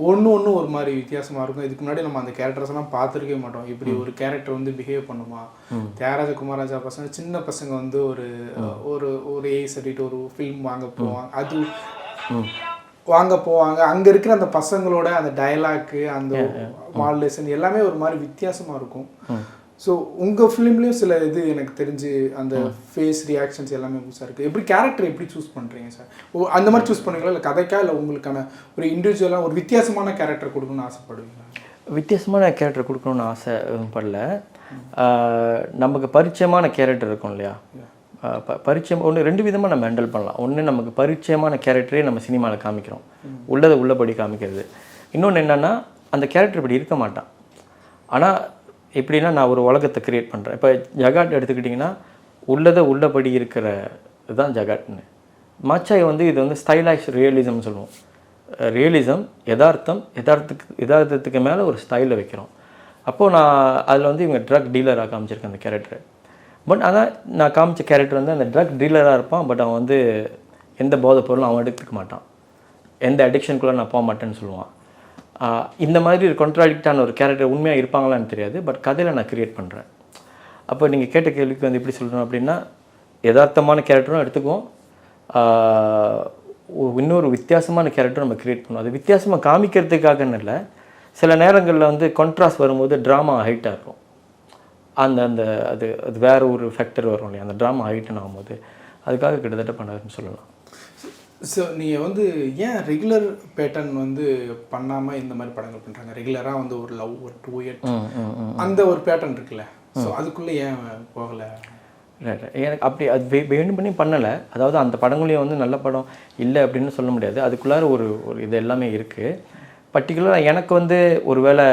ஒன்று ஒரு மாதிரி வித்தியாசமாக இருக்கும். இதுக்கு முன்னாடி நம்ம அந்த கேரக்டர்ஸ் எல்லாம் பார்த்துருக்கவே மாட்டோம். இப்படி ஒரு கேரக்டர் வந்து பிஹேவ் பண்ணுமா, தியாகராஜ குமாரராஜா பசங்க சின்ன பசங்க வந்து ஒரு ஒரு ஒரு ஏஜ் சொல்லிட்டு ஒரு ஃபில்ம் வாங்க போவாங்க. அது வாங்க போவாங்க. அங்கே இருக்கிற அந்த பசங்களோட அந்த டயலாக்கு, அந்த மாடுலேஷன் எல்லாமே ஒரு மாதிரி வித்தியாசமாக இருக்கும். ஸோ உங்கள் ஃபிலிம்லேயும் சில இது எனக்கு தெரிஞ்சு அந்த ஃபேஸ் ரியாக்ஷன்ஸ் எல்லாமே புதுசாக இருக்குது. எப்படி கேரக்டர் எப்படி சூஸ் பண்ணுறீங்க சார்? அந்த மாதிரி சூஸ் பண்ணுவீங்களா, இல்லை கதைக்கா, இல்லை உங்களுக்கான ஒரு இண்டிவிஜுவலாக ஒரு வித்தியாசமான கேரக்டர் கொடுக்கணும்னு ஆசைப்படுவீங்களா? வித்தியாசமான கேரக்டர் கொடுக்கணும்னு ஆசைப்படல. நமக்கு பரிச்சயமான கேரக்டர் இருக்கும் இல்லையா, பரிச்சயம் ஒன்று 2 விதமாக நம்ம ஹேண்டில் பண்ணலாம். ஒன்று, நமக்கு பரிச்சயமான கேரக்டரே நம்ம சினிமாவில் காமிக்கிறோம், உள்ளபடி காமிக்கிறது. இன்னொன்று என்னென்னா, அந்த கேரக்டர் இப்படி இருக்க மாட்டான். ஆனால் எப்படின்னா, நான் ஒரு உலகத்தை க்ரியேட் பண்ணுறேன். இப்போ ஜகாட் எடுத்துக்கிட்டிங்கன்னா உள்ளபடி இருக்கிற இதுதான் ஜகாட்னு. மாச்சாய் வந்து இது வந்து ஸ்டைலாஷ் ரியலிசம்னு சொல்லுவோம். ரியலிசம் யதார்த்தத்துக்கு மேலே ஒரு ஸ்டைலில் வைக்கிறோம். அப்போது நான் அதில் வந்து இவங்க ட்ரக் டீலராக காமிச்சிருக்கேன் அந்த கேரக்டர். பட் ஆனால் நான் காமிச்ச கேரக்டர் வந்து அந்த ட்ரக் டீலராக இருப்பான். பட் அவன் வந்து எந்த போதை பொருளும் அவன் எடுத்துக்க மாட்டான், எந்த அடிக்ஷனுக்குள்ளே நான் போக மாட்டேன்னு சொல்லுவான். இந்த மாதிரி ஒரு கான்ட்ராடிக்டான ஒரு கேரக்டர் உண்மையாக இருப்பாங்களான்னு தெரியாது. பட் கதையில் நான் க்ரியேட் பண்ணுறேன். அப்போ நீங்கள் கேட்ட கேள்விக்கு வந்து எப்படி சொல்லணும் அப்படின்னா, யதார்த்தமான கேரக்டரும் எடுத்துக்குவோம், இன்னொரு வித்தியாசமான கேரக்டரும் நம்ம க்ரியேட் பண்ணுவோம். அது வித்தியாசமாக காமிக்கிறதுக்காகன்னு இல்லை, சில நேரங்களில் வந்து கான்ட்ராஸ்ட் வரும்போது ட்ராமா ஹைட்டாக இருக்கும். அது அது வேறு ஒரு ஃபேக்டர் வரும் இல்லையா, அந்த ட்ராமா ஹைட்டுன்னு ஆகும்போது அதுக்காக கிட்டத்தட்ட பண்ணாருன்னு சொல்லலாம். ஸோ நீங்கள் வந்து ஏன் ரெகுலர் பேட்டர்ன் வந்து பண்ணாமல் இந்த மாதிரி படங்கள் பண்ணுறாங்க? ரெகுலராக வந்து ஒரு லவ், ஒரு 2 இயர்ஸ் அந்த ஒரு பேட்டர்ன் இருக்குல்ல, ஸோ அதுக்குள்ளே ஏன் போகலை? எனக்கு அப்படி அது வேணும் பண்ணி பண்ணலை. அதாவது அந்த படங்களையும் வந்து நல்ல படம் இல்லை அப்படின்னு சொல்ல முடியாது. அதுக்குள்ளார ஒரு இது எல்லாமே இருக்குது. பர்டிகுலராக எனக்கு வந்து ஒருவேளை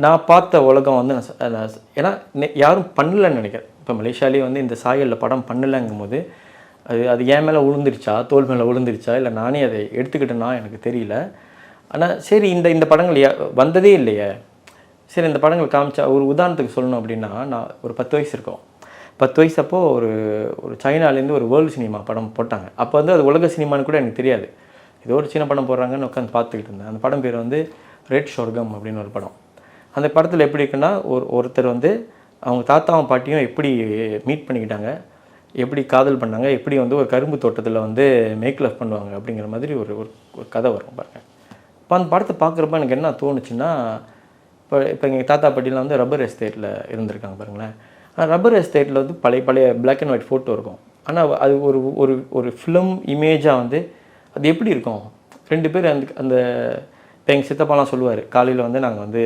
நான் பார்த்த உலகம் வந்து ஏன்னா யாரும் பண்ணலைன்னு நினைக்கிறேன். இப்போ மலேசியாலேயே வந்து இந்த சாயலில் படம் பண்ணலைங்கும் போது அது என் மேலே விழுந்துருச்சா, தோல் மேலே விழுந்துருச்சா, இல்லை நானே அதை எடுத்துக்கிட்டேன்னா எனக்கு தெரியல. ஆனால் சரி, இந்த படங்கள் வந்ததே இல்லையே, சரி இந்த படங்கள் காமிச்சா. ஒரு உதாரணத்துக்கு சொல்லணும் அப்படின்னா, நான் ஒரு 10 வயசு இருக்கும். 10 வயசு அப்போது ஒரு சைனாலேருந்து ஒரு வேர்ல்டு சினிமா படம் போட்டாங்க. அப்போ வந்து அது உலக சினிமான்னு கூட எனக்கு தெரியாது. ஏதோ ஒரு சின்ன படம் போடுறாங்கன்னு உட்காந்து பார்த்துக்கிட்டு இருந்தேன். அந்த படம் பேர் வந்து ரெட் சொர்க்கம் அப்படின்னு ஒரு படம். அந்த படத்தில் எப்படி இருக்குன்னா, ஒருத்தர் வந்து அவங்க தாத்தாவும் பாட்டியும் எப்படி மீட் பண்ணிக்கிட்டாங்க, எப்படி காதல் பண்ணாங்க, எப்படி வந்து ஒரு கரும்பு தோட்டத்தில் வந்து மேக் லவ் பண்ணுவாங்க அப்படிங்கிற மாதிரி ஒரு கதை வரும் பாருங்கள். இப்போ அந்த படத்தை பார்க்குறப்ப எனக்கு என்ன தோணுச்சுன்னா, இப்போ எங்கள் தாத்தா பாட்டிலாம் வந்து ரப்பர் எஸ்டேட்டில் இருந்திருக்காங்க பாருங்களேன். ஆனால் ரப்பர் எஸ்டேட்டில் வந்து பழைய பிளாக் அண்ட் ஒயிட் ஃபோட்டோ இருக்கும். ஆனால் அது ஒரு ஃபிலிம் இமேஜாக வந்து அது எப்படி இருக்கும்? 2 பேர் அந்த இப்போ எங்கள் சித்தப்பாலாம் சொல்லுவார், காலையில் வந்து நாங்கள் வந்து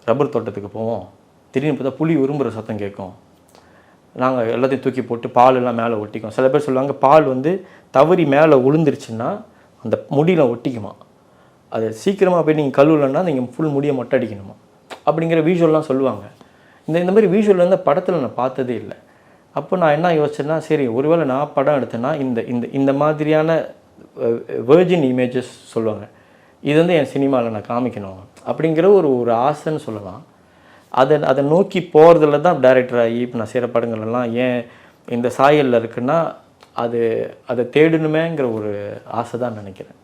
ரப்பர் தோட்டத்துக்கு போவோம், திடீர்னு பார்த்தா புலி உரும்புற சத்தம் கேட்கும், நாங்கள் எல்லாத்தையும் தூக்கி போட்டு பால் எல்லாம் மேலே ஒட்டிக்கும். சில பேர் சொல்லுவாங்க, பால் வந்து தவறி மேலே விழுந்துருச்சுன்னா அந்த முடியெலாம் ஒட்டிக்குமா, அது சீக்கிரமாக போய் நீங்கள் கழுவுலன்னா நீங்கள் ஃபுல் முடியை மொட்டை அடிக்கணுமா அப்படிங்கிற விஷுவல்லாம் சொல்லுவாங்க. இந்த மாதிரி விஷுவல் வந்து படத்தில் நான் பார்த்ததே இல்லை. அப்போ நான் என்ன யோசிச்சேன்னா, சரி ஒருவேளை நான் படம் எடுத்தேன்னா இந்த மாதிரியான வேர்ஜின் இமேஜஸ் சொல்லுவாங்க, இது வந்து என் சினிமாவில் நான் காமிக்கணும் அப்படிங்கிற ஒரு ஆசைன்னு சொல்லலாம். அதை நோக்கி போகிறதுல தான் டைரக்டர் ஆகி இப்போ நான் செய்கிற படங்கள்லாம் ஏன் இந்த சாயலில் இருக்குன்னா அதை தேடணுமேங்கிற ஒரு ஆசை தான் நினைக்கிறேன்.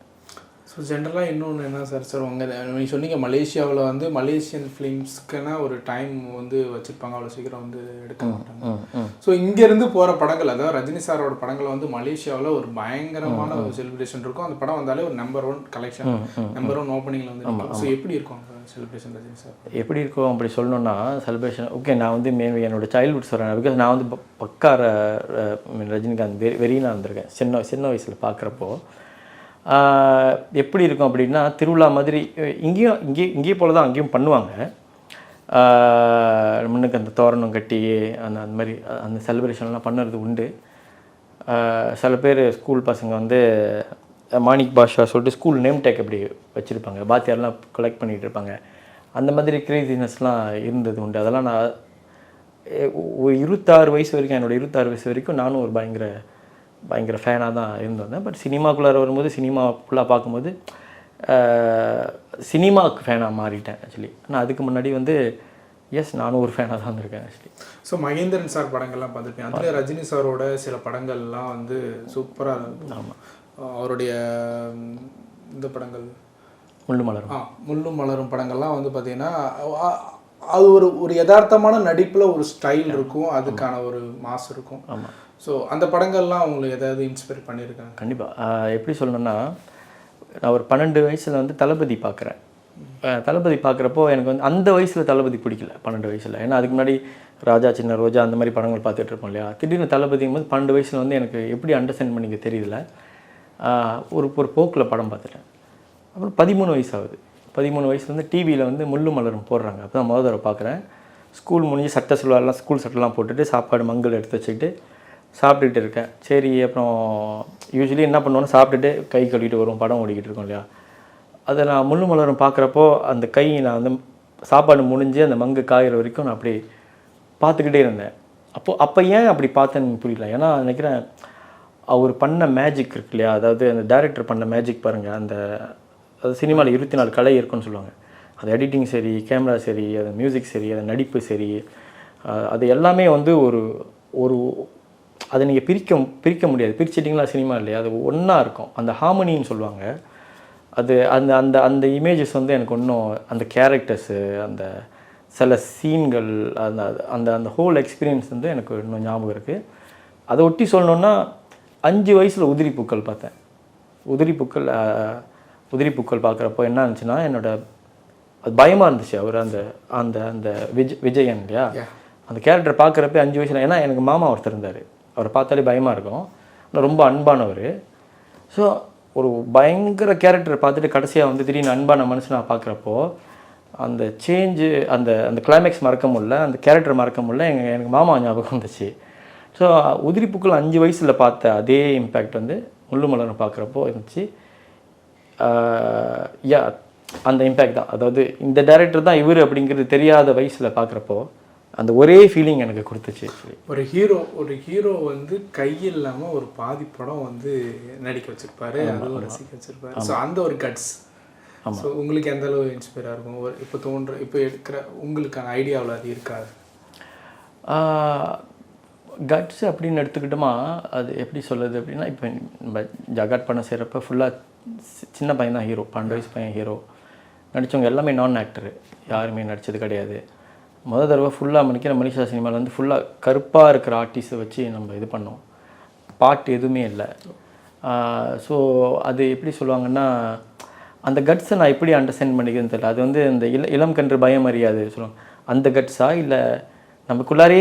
ஸோ ஜென்ரலாக இன்னொன்று என்ன சார் நீங்கள் சொன்னீங்க மலேசியாவில் வந்து மலேசியன் ஃபிலிம்ஸ்க்குன்னா ஒரு டைம் வந்து வச்சுருப்பாங்க, அவ்வளோ சீக்கிரம் வந்து எடுக்க மாட்டாங்க. ஸோ இங்கேருந்து போகிற படங்கள், அதாவது ரஜினி சாரோட படங்கள் வந்து மலேசியாவில் ஒரு பயங்கரமான ஒரு செலிப்ரேஷன் இருக்கும். அந்த படம் வந்தாலே ஒரு நம்பர் 1 கலெக்ஷன், நம்பர் 1 ஓப்பனிங்கில் வந்து. ஸோ எப்படி இருக்கும் அந்த செலிப்ரேஷன் ரஜினி சார்? எப்படி இருக்கும் அப்படி சொல்லணுன்னா செலிப்ரேஷன் ஓகே. நான் வந்து என்னோட சைல்ட்ஹுட் சொல்கிறேன். பிகாஸ் நான் வந்து பக்கார ரஜினிகாந்த் வெறினா இருந்திருக்கேன் சின்ன வயசில் பார்க்குறப்போ. எப்படி இருக்கும் அப்படின்னா திருவிழா மாதிரி இங்கேயும் போல தான் அங்கேயும் பண்ணுவாங்க. முன்னுக்கு அந்த தோரணம் கட்டி அந்த மாதிரி அந்த செலிப்ரேஷன்லாம் பண்ணுறது உண்டு. சில பேர் ஸ்கூல் பசங்க வந்து மாணிக் பாஷா சொல்லிட்டு ஸ்கூல் நேம் டேக் அப்படி வச்சுருப்பாங்க, பாத்தியாரெலாம் கலெக்ட் பண்ணிகிட்டு இருப்பாங்க. அந்த மாதிரி க்ரேசினஸ்லாம் இருந்தது உண்டு. அதெல்லாம் நான் 26 வயசு வரைக்கும், என்னோடய 26 வயசு வரைக்கும் நானும் ஒரு பயங்கர ஃபேனாக தான் இருந்திருந்தேன். பட் சினிமாக்குள்ளார வரும்போது சினிமா ஃபுல்லாக பார்க்கும்போது சினிமாவுக்கு ஃபேனாக மாறிட்டேன் ஆக்சுவலி. ஆனால் அதுக்கு முன்னாடி வந்து நானும் ஒரு ஃபேனாக தான் இருந்திருக்கேன் ஆக்சுவலி. ஸோ மகேந்திரன் சார் படங்கள்லாம் பார்த்துருப்பேன். அதில் ரஜினி சாரோட சில படங்கள்லாம் வந்து சூப்பராக இருக்கும். ஆமாம், அவருடைய இந்த படங்கள் முள்ளும் மலரும் படங்கள்லாம் வந்து பார்த்திங்கன்னா அது ஒரு யதார்த்தமான நடிப்பில் ஒரு ஸ்டைல் இருக்கும், அதுக்கான ஒரு மாஸ் இருக்கும். ஆமாம். ஸோ அந்த படங்கள்லாம் உங்களுக்கு எதாவது இன்ஸ்பயர் பண்ணியிருக்காங்க? கண்டிப்பாக. எப்படி சொல்லணுன்னா, நான் ஒரு 12 வயசில் வந்து தளபதி பார்க்குறேன். தளபதி பார்க்குறப்போ எனக்கு வந்து அந்த வயசில் தளபதி பிடிக்கல 12 வயசில். ஏன்னா அதுக்கு முன்னாடி ராஜா சின்ன ரோஜா அந்த மாதிரி படங்கள் பார்த்துட்டு இருப்போம் இல்லையா. திடீர்னு தளபதியும் போது 12 வயசில் வந்து எனக்கு எப்படி அண்டர்ஸ்டாண்ட் பண்ணிக்க தெரியல. ஒரு போக்கில் படம் பார்த்துட்டேன். அப்புறம் 13 வயசு ஆகுது. 13 வயசுல வந்து டிவியில் வந்து முள்ளும் மலரும் போடுறாங்க. அப்போ தான் முதல் தடவை பார்க்குறேன். ஸ்கூல் முடிஞ்சு சட்டை சுல்வாரெலாம் ஸ்கூல் சட்டைலாம் போட்டுட்டு சாப்பாடு மங்கள் எடுத்து வச்சுக்கிட்டு சாப்பிட்டுட்டு இருக்கேன். சரி, அப்புறம் யூஸ்வலி என்ன பண்ணுவோன்னா சாப்பிட்டுட்டு கை கழுவிட்டு வரும், படம் ஓடிக்கிட்டு இருக்கோம் இல்லையா. அதை நான் முள்ளும் மலரும் பார்க்குறப்போ அந்த கை நான் வந்து சாப்பாடு முடிஞ்சு அந்த மங்கு காயிற வரைக்கும் நான் அப்படி பார்த்துக்கிட்டே இருந்தேன். அப்போ ஏன் அப்படி பார்த்தேன்னு புரியல. ஏன்னா நினைக்கிறேன் அவர் பண்ண மேஜிக் இருக்கு இல்லையா, அதாவது அந்த டைரக்டர் பண்ண மேஜிக் பாருங்கள். அது சினிமாவில் 24 கலை இருக்குன்னு சொல்லுவாங்க. அது எடிட்டிங் சரி, கேமரா சரி, அது மியூசிக் சரி, அது நடிப்பு சரி, அது எல்லாமே வந்து ஒரு அதை நீங்கள் பிரிக்க முடியாது. பிரிச்சிட்டிங்களா சினிமா இல்லையா, அது ஒன்றா இருக்கும். அந்த ஹார்மனின்னு சொல்லுவாங்க. அது அந்த இமேஜஸ் வந்து எனக்கு இன்னும் அந்த கேரக்டர்ஸு, அந்த சில சீன்கள், அந்த ஹோல் எக்ஸ்பீரியன்ஸ் வந்து எனக்கு இன்னும் ஞாபகம் இருக்குது. அதை ஒட்டி சொல்லணுன்னா 5 வயசில் உதிரி பூக்கள் பார்த்தேன். உதிரி பூக்கள் பார்க்குறப்போ என்ன இருந்துச்சுன்னா, அது பயமாக இருந்துச்சு. அவர் அந்த விஜயன் இல்லையா, அந்த கேரக்டர் பார்க்குறப்ப 5 வயசில். ஏன்னா எனக்கு மாமா ஒருத்தர் இருந்தார், அவரை பார்த்தாலே பயமாக இருக்கும். ஆனால் ரொம்ப அன்பானவர். ஸோ ஒரு பயங்கர கேரக்டரை பார்த்துட்டு கடைசியாக வந்து திடீர்னு அன்பான மனுஷனாக பார்க்குறப்போ அந்த சேஞ்சு, அந்த கிளைமேக்ஸ் மறக்க முடியல, அந்த கேரக்டர் மறக்க முடியல. எனக்கு மாமா ஞாபகம் வந்துச்சு. ஸோ உதிரி பூக்கள் 5 வயசில் பார்த்த அதே இம்பேக்ட் வந்து முள்ளும் மலரும் பார்க்குறப்போ இருந்துச்சு. அந்த இம்பேக்ட் தான். அதாவது இந்த டைரக்டர் தான் இவர் அப்படிங்கிறது தெரியாத வயசில் பார்க்குறப்போ அந்த ஒரே ஃபீலிங் எனக்கு கொடுத்துச்சு. ஒரு ஹீரோ வந்து கையில்லாமல் ஒரு பாதி படம் வந்து நடிக்க வச்சுருப்பாரு, அதுவும் ரசிக்க வச்சுருப்பாரு. ஸோ அந்த ஒரு கட்ஸ் ஸோ உங்களுக்கு எந்த அளவு இன்ஸ்பயராக இருக்கும்? இப்போ எடுக்கிற உங்களுக்கான ஐடியாவில் அது இருக்காது? கட்ஸ் அப்படின்னு எடுத்துக்கிட்டோமா, அது எப்படி சொல்லுது அப்படின்னா, இப்போ நம்ம ஜகாட் பண்ண செய்கிறப்ப ஃபுல்லாக சின்ன பையன் தான் ஹீரோ, 12 வயசு பையன் ஹீரோ. நடித்தவங்க எல்லாமே நான் ஆக்டரு, யாருமே நடித்தது கிடையாது. முதல் தடவை ஃபுல்லாக மலேசியா சினிமாவில் வந்து ஃபுல்லாக கருப்பாக இருக்கிற ஆர்டிஸ்ட்டை வச்சு நம்ம இது பண்ணோம். பாட்டு எதுவுமே இல்லை. ஸோ அது எப்படி சொல்லுவாங்கன்னா, அந்த கட்ஸை நான் எப்படி அண்டர்ஸ்டாண்ட் பண்ணிக்கிறேன்னு தெரியல. அது வந்து இந்த இளம் கன்று பயம் அறியாது சொல்லுவாங்க, அந்த கட்ஸா இல்லை நமக்குள்ளாரே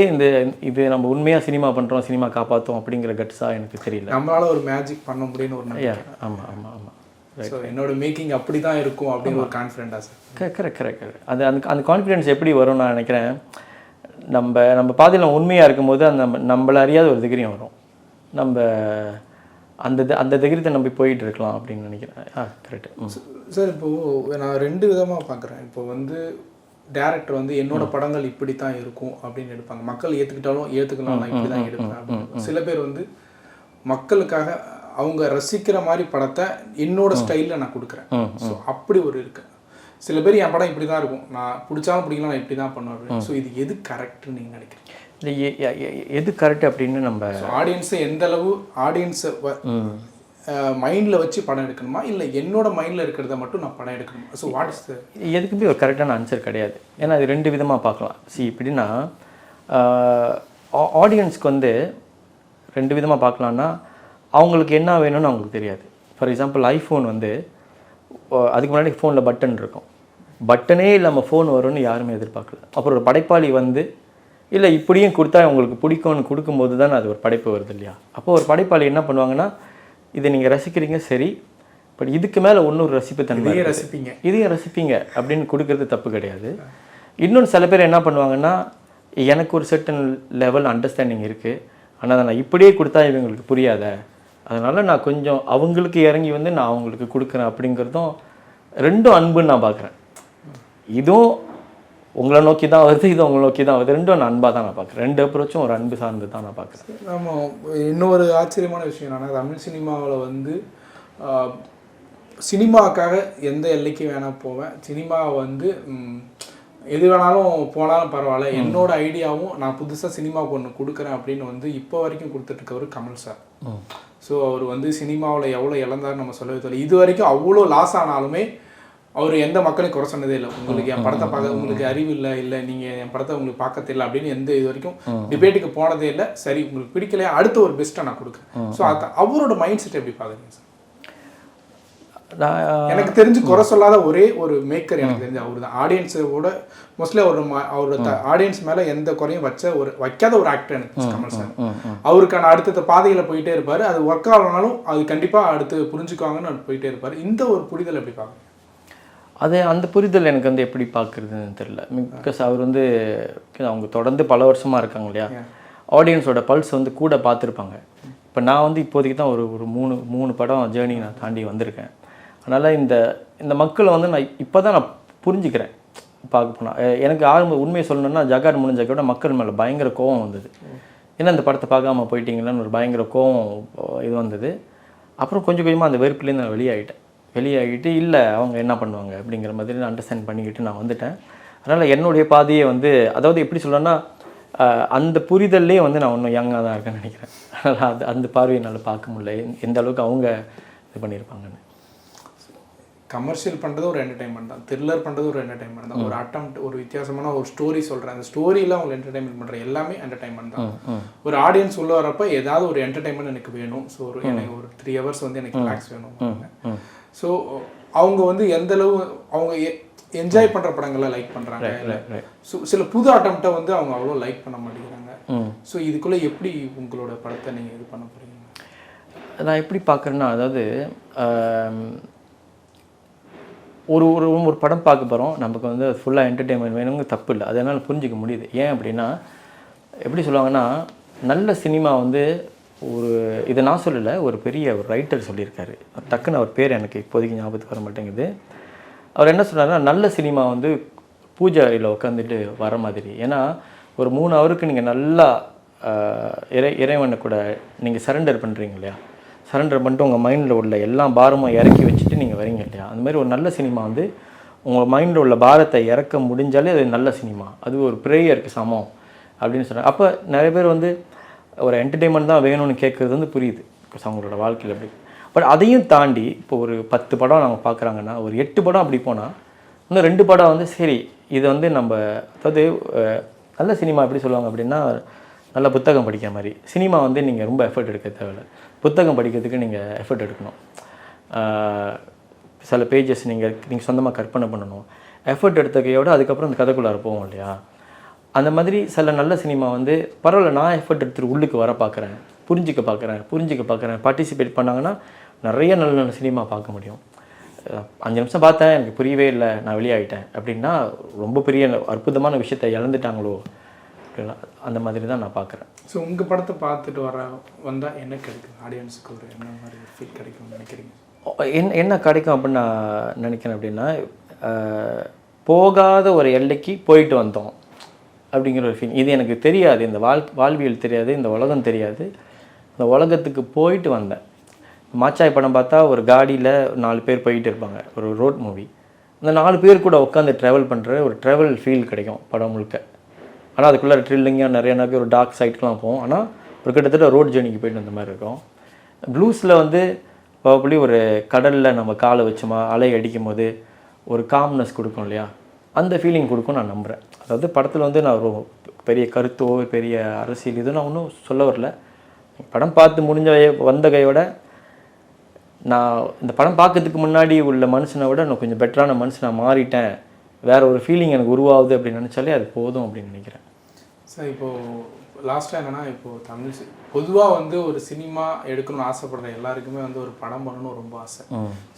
இது நம்ம உண்மையாக சினிமா பண்ணுறோம், சினிமா காப்பாற்றோம் அப்படிங்கிற கட்ஸாக எனக்கு தெரியல. நம்மளால் ஒரு மேஜிக் பண்ண முடியும்னு ஒரு ஆமாம். ஸோ என்னோட மேக்கிங் அப்படி தான் இருக்கும் அப்படின்னு ஒரு கான்ஃபிடென்ட்டாக சார்? கரெக்ட். அந்த கான்ஃபிடென்ஸ் எப்படி வரும்னு நான் நினைக்கிறேன், நம்ம பாதையில் உண்மையாக இருக்கும்போது நம்மள அறியாத ஒரு தைரியம் வரும். நம்ம அந்த தைரியத்தை நம்பி போயிட்டு இருக்கலாம் அப்படின்னு நினைக்கிறேன். Correct sir. இப்போது நான் 2 விதமாக பார்க்குறேன். இப்போ வந்து டேரக்டர் வந்து என்னோட படங்கள் இப்படி தான் இருக்கும் அப்படின்னு எடுப்பாங்க. மக்கள் ஏற்றுக்கலாம், நான் இப்படி தான் எடுப்பேன் அப்படின்னு. சில பேர் வந்து மக்களுக்காக அவங்க ரசிக்கிற மாதிரி படத்தை என்னோட ஸ்டைலில் நான் கொடுக்குறேன். ஸோ அப்படி ஒரு இருக்கு. சில பேர் என் படம் இப்படி தான் இருக்கும், நான் பிடிச்சாலும் பிடிக்கலாம், நான் இப்படி தான் பண்ணுவேன். ஸோ இது எது கரெக்டுன்னு நீங்கள் நினைக்கிறீங்க? இல்லை எது கரெக்ட் அப்படின்னு நம்ம ஆடியன்ஸை எந்த அளவு ஆடியன்ஸை மைண்டில் வச்சு படம் எடுக்கணுமா இல்லை என்னோட மைண்டில் இருக்கிறத மட்டும் நான் படம் எடுக்கணுமா? ஸோ வாட் இஸ் எதுக்குமே ஒரு கரெக்டான ஆன்சர் கிடையாது. ஏன்னா அது 2 விதமாக பார்க்கலாம். இப்படின்னா ஆடியன்ஸ்க்கு வந்து 2 விதமாக பார்க்கலான்னா அவங்களுக்கு என்ன வேணும்னு அவங்களுக்கு தெரியாது. ஃபார் எக்ஸாம்பிள் ஐஃபோன் வந்து அதுக்கு முன்னாடி ஃபோனில் பட்டன் இருக்கும், பட்டனே இல்லாமல் ஃபோன் வரும்னு யாருமே எதிர்பார்க்கல. அப்புறம் ஒரு படைப்பாளி வந்து இல்லை இப்படியும் கொடுத்தா உங்களுக்கு பிடிக்கும்னு கொடுக்கும்போது தான் அது ஒரு படைப்பு வருது இல்லையா? அப்போ ஒரு படைப்பாளி என்ன பண்ணுவாங்கன்னா, இதை நீங்கள் ரசிக்கிறீங்க சரி, பட் இதுக்கு மேலே இன்னொரு ரசிப்பு தன்மை இதையும் ரசிப்பீங்க அப்படின்னு கொடுக்கறது தப்பு கிடையாது. இன்னொன்று சில பேர் என்ன பண்ணுவாங்கன்னா, எனக்கு ஒரு சர்டன் லெவல் அண்டர்ஸ்டாண்டிங் இருக்குது, ஆனால் அதை நான் இப்படியே கொடுத்தா இவங்களுக்கு புரியாத, அதனால் நான் கொஞ்சம் அவங்களுக்கு இறங்கி வந்து நான் அவங்களுக்கு கொடுக்குறேன் அப்படிங்கிறதும் 2 அன்புன்னு நான் பார்க்குறேன். இதுவும் உங்களை நோக்கி தான் வருது, இது உங்களை நோக்கி தான் வருது. 2 நான் அன்பாக தான் நான் பார்க்குறேன். 2 அப்ரோச்சும் ஒரு அன்பு சார்ந்து தான் நான் பார்க்குறேன். நம்ம இன்னொரு ஆச்சரியமான விஷயம் என்னன்னா, தமிழ் சினிமாவில் வந்து சினிமாவுக்காக எந்த எல்லைக்கு வேணால் போவேன், சினிமாவை வந்து எது வேணாலும் போனாலும் பரவாயில்ல, என்னோட ஐடியாவும் நான் புதுசாக சினிமாவுக்கு ஒன்று கொடுக்குறேன் அப்படின்னு வந்து இப்போ வரைக்கும் கொடுத்துட்ருக்கவர் கமல் சார். ஸோ அவர் வந்து சினிமாவில் எவ்வளோ இழந்தாருன்னு நம்ம சொல்லவே தெரியல. இது வரைக்கும் அவ்வளோ லாஸ் ஆனாலுமே அவர் எந்த மக்களையும் குறை சொன்னதே இல்லை. உங்களுக்கு என் படத்தை பார்க்க உங்களுக்கு அறிவு இல்லை நீங்கள் என் படத்தை உங்களுக்கு பார்க்க தெரியல அப்படின்னு எந்த இது வரைக்கும் டிபேட்டுக்கு போனதே இல்லை. சரி உங்களுக்கு பிடிக்கலையா, அடுத்த ஒரு பெஸ்ட்டாக நான் கொடுக்குறேன். ஸோ அது அவரோட மைண்ட் செட் எப்படி பார்க்குறீங்க சார்? எனக்கு தெரிஞ்சு குறை சொல்லாத ஒரே ஒரு மேக்கர் எனக்கு தெரிஞ்சு அவர் தான். ஆடியன்ஸோட மோஸ்ட்லி அவரோட ஆடியன்ஸ் மேலே எந்த குறையும் வைக்காத ஒரு ஆக்டர் எனக்கு கமல் சார். அவருக்கான அடுத்த பாதையில் போயிட்டே இருப்பார். அது ஒர்க் ஆகலனாலும் அது கண்டிப்பாக அடுத்து புரிஞ்சுக்குவாங்கன்னு போயிட்டே இருப்பார். இந்த ஒரு புரிதல் எப்படி பார்க்குறேன்? அது அந்த புரிதல் எனக்கு வந்து எப்படி பார்க்குறதுன்னு தெரியல. பிகாஸ் அவர் வந்து அவங்க தொடர்ந்து பல வருஷமாக இருக்காங்க இல்லையா, ஆடியன்ஸோட பல்ஸ் வந்து கூட பார்த்துருப்பாங்க. இப்போ நான் வந்து இப்போதைக்கு தான் ஒரு மூணு படம் ஜேர்னி நான் தாண்டி வந்திருக்கேன். அதனால் இந்த மக்களை வந்து நான் இப்போ தான் நான் புரிஞ்சுக்கிறேன். பார்க்க போனால் எனக்கு உண்மையை சொல்லணுன்னா, ஜகாட் முடிஞ்சக்கோட மக்கள் மேலே பயங்கர கோவம் வந்தது. ஏன்னா இந்த படத்தை பார்க்காம போயிட்டீங்களான்னு ஒரு பயங்கர கோவம் இது வந்தது. அப்புறம் கொஞ்சம் கொஞ்சமாக அந்த வெறுப்புலேருந்து நான் வெளியாகிட்டு இல்லை அவங்க என்ன பண்ணுவாங்க அப்படிங்கிற மாதிரி நான் அண்டர்ஸ்டாண்ட் பண்ணிக்கிட்டு நான் வந்துட்டேன். அதனால் என்னுடைய பாதையை வந்து, அதாவது எப்படி சொல்லணும்னா, அந்த புரிதல்லே வந்து நான் இன்னும் யங்காக தான் இருக்கேன்னு நினைக்கிறேன். அதனால் அந்த பார்வையை என்னால் பார்க்க முடியல எந்த அளவுக்கு அவங்க இது பண்ணியிருப்பாங்கன்னு. கமர்ஷியல் பண்ணுறது ஒரு என்டர்டைன்மெண்ட் தான், த்ரில்லர் பண்ணுறது ஒரு என்டர்டைன்மெண்ட் தான், ஒரு அட்டம்ப்ட் ஒரு வித்தியாசமான ஒரு ஸ்டோரி சொல்கிறேன், அந்த ஸ்டோரியில் அவங்க என்டர்டைன்மெண்ட் பண்ணுற எல்லாமே என்டர்டைன்மெண்ட் தான். ஒரு ஆடியன்ஸ் உள்ள வரப்போ ஏதாவது ஒரு என்டர்டைன்மெண்ட் எனக்கு வேணும். ஸோ எனக்கு ஒரு 3 hours வந்து எனக்கு ரிலாக்ஸ் வேணும். ஸோ அவங்க வந்து எந்தளவு அவங்க என்ஜாய் பண்ணுற படங்களை லைக் பண்ணுறாங்க. ஸோ சில புது அட்டம்ப்டை வந்து அவங்க அவ்வளோ லைக் பண்ண மாட்டேங்கிறாங்க. ஸோ இதுக்குள்ளே எப்படி உங்களோட படத்தை நீங்கள் இது பண்ண போகிறீங்க? நான் எப்படி பார்க்குறேன்னா, அதாவது ஒரு படம் பார்க்க போகிறோம், நமக்கு வந்து ஃபுல்லாக என்டர்டெயின்மெண்ட் வேணுங்க, தப்பு இல்லை, அது என்னால் புரிஞ்சிக்க முடியுது. ஏன் அப்படின்னா, எப்படி சொல்லுவாங்கன்னா, நல்ல சினிமா வந்து இதை நான் சொல்லலை, ஒரு பெரிய ஒரு ரைட்டர் சொல்லியிருக்காரு. டக்குன்னு அவர் பேர் எனக்கு இப்போதைக்கு ஞாபகத்துக்கு வர மாட்டேங்குது. அவர் என்ன சொல்கிறாருன்னா, நல்ல சினிமா வந்து பூஜையில் உட்காந்துட்டு வர மாதிரி. ஏன்னா ஒரு 3 hours நீங்கள் நல்லா இறைவனை கூட நீங்கள் சரண்டர் பண்ணுறீங்க இல்லையா, சரண்டர் பண்ணிட்டு உங்கள் மைண்டில் உள்ள எல்லா பாரமும் இறக்கி வச்சுட்டு நீங்கள் வரீங்க இல்லையா, அந்த மாதிரி ஒரு நல்ல சினிமா வந்து உங்கள் மைண்டில் உள்ள பாரத்தை இறக்க முடிஞ்சாலே அது நல்ல சினிமா, அது ஒரு ப்ரேயருக்கு சமம் அப்படின்னு சொல்கிறாங்க. அப்போ நிறைய பேர் வந்து ஒரு என்டர்டெயின்மெண்ட் தான் வேணும்னு கேட்குறது வந்து புரியுது, பிகாஸ் அவங்களோட வாழ்க்கையில் அப்படி. பட் அதையும் தாண்டி இப்போ ஒரு 10 படம் நம்ம பார்க்குறாங்கன்னா, ஒரு 8 படம் அப்படி போனால் இன்னும் 2 படம் வந்து சரி இது வந்து நம்ம, அதாவது நல்ல சினிமா எப்படி சொல்லுவாங்க அப்படின்னா, நல்ல புத்தகம் படிக்கிற மாதிரி. சினிமா வந்து நீங்கள் ரொம்ப எஃபர்ட் எடுக்க தேவையில்லை, புத்தகம் படிக்கிறதுக்கு நீங்கள் எஃபர்ட் எடுக்கணும். சில பேஜஸ் நீங்கள் சொந்தமாக கற்பனை பண்ணணும். எஃபர்ட் எடுத்ததையோட அதுக்கப்புறம் அந்த கதைக்குள்ளார போவோம் இல்லையா, அந்த மாதிரி சில நல்ல சினிமா வந்து பரவாயில்ல, நான் எஃபர்ட் எடுத்துகிட்டு உள்ளுக்கு வர பார்க்குறேன், புரிஞ்சிக்க பார்க்குறேன், பார்ட்டிசிபேட் பண்ணாங்கன்னா நிறைய நல்ல நல்ல சினிமா பார்க்க முடியும். 5 நிமிஷம் பார்த்தேன், எனக்கு புரியவே இல்லை, நான் வெளியாகிட்டேன் அப்படின்னா ரொம்ப பெரிய அற்புதமான விஷயத்தை இழந்துட்டாங்களோ அப்படின்னா, அந்த மாதிரி தான் நான் பார்க்குறேன். ஸோ உங்கள் படத்தை பார்த்துட்டு வந்தால் என்ன கிடைக்கும் ஆடியன்ஸுக்கு, ஒரு என்ன மாதிரி ஃபீல் கிடைக்கும்னு நினைக்கிறீங்க? என்ன கிடைக்கும் அப்படின்னு நான் நினைக்கிறேன் அப்படின்னா, போகாத ஒரு எல்லைக்கு போயிட்டு வந்தோம் அப்படிங்கிற ஒரு ஃபீல். இது எனக்கு தெரியாது, இந்த வாழ்வியல் தெரியாது, இந்த உலகம் தெரியாது, இந்த உலகத்துக்கு போயிட்டு வந்தேன். மாச்சாய் படம் பார்த்தா ஒரு காடியில் 4 பேர் போயிட்டு இருப்பாங்க, ஒரு ரோட் மூவி. அந்த 4 பேர் கூட உட்காந்து ட்ராவல் பண்ணுற ஒரு ட்ராவல் ஃபீல் கிடைக்கும் படம் முழுக்க. ஆனால் அதுக்குள்ளே த்ரில்லிங்காக நிறைய ஒரு டார்க் சைட்க்கெலாம் போகும். ஆனால் ஒரு கிட்டத்தட்ட ரோட் ஜேர்னிக்கு போயிட்டு வந்த மாதிரி இருக்கும். ப்ளூஸில் வந்து ப்ராபப்ளி ஒரு கடலில் நம்ம காலை வச்சோமா அலை அடிக்கும் போது ஒரு காம்னஸ் கொடுக்கும் இல்லையா, அந்த ஃபீலிங் கொடுக்கும் நான் நம்புகிறேன். அதாவது படத்தில் வந்து நான் ஒரு பெரிய கருத்தோ பெரிய அரசியல் இது நான் ஒன்றும் சொல்ல வரல. படம் பார்த்து முடிஞ்ச வந்த கையோட நான் இந்த படம் பார்க்கறதுக்கு முன்னாடி உள்ள மனுஷனை விட நான் கொஞ்சம் பெட்டரான மனுஷனாக மாறிட்டேன், வேற ஒரு ஃபீலிங் எனக்கு உருவாகுது அப்படின்னு நினச்சாலே அது போதும் அப்படின்னு நினைக்கிறேன். சார் இப்போது லாஸ்ட்டாக என்னென்னா, இப்போது தமிழ் பொதுவாக வந்து ஒரு சினிமா எடுக்கணும்னு ஆசைப்படுற எல்லாருக்குமே வந்து ஒரு படம் பண்ணணும்னு ரொம்ப ஆசை.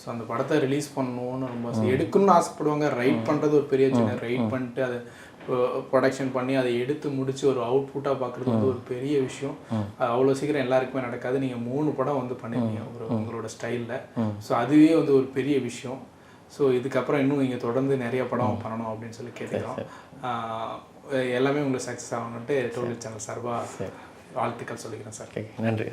ஸோ அந்த படத்தை ரிலீஸ் பண்ணணும்னு ரொம்ப ஆசை. எடுக்கணும்னு ஆசைப்படுவாங்க. ரைட் பண்ணுறது ஒரு பெரிய சின்ன ரைட் பண்ணிட்டு அதை ப்ரொடக்ஷன் பண்ணி அதை எடுத்து முடித்து ஒரு அவுட்புட்டாக பார்க்குறது வந்து ஒரு பெரிய விஷயம். அது அவ்வளோ சீக்கிரம் எல்லாருக்குமே நடக்காது. நீங்கள் 3 படம் வந்து பண்ணிருக்கீங்க உங்களோட ஸ்டைலில். ஸோ அதுவே வந்து ஒரு பெரிய விஷயம். ஸோ இதுக்கப்புறம் இன்னும் நீங்கள் தொடர்ந்து நிறைய படம் பண்ணணும் அப்படின்னு சொல்லி கேட்டுக்கிறோம். எல்லாமே உங்களுக்கு சக்ஸஸ் ஆகணுன்ட்டு டோட்டல் சேனல் சார்பாக வாழ்த்துக்கள் சொல்லிக்கிறேன் சார். நன்றி.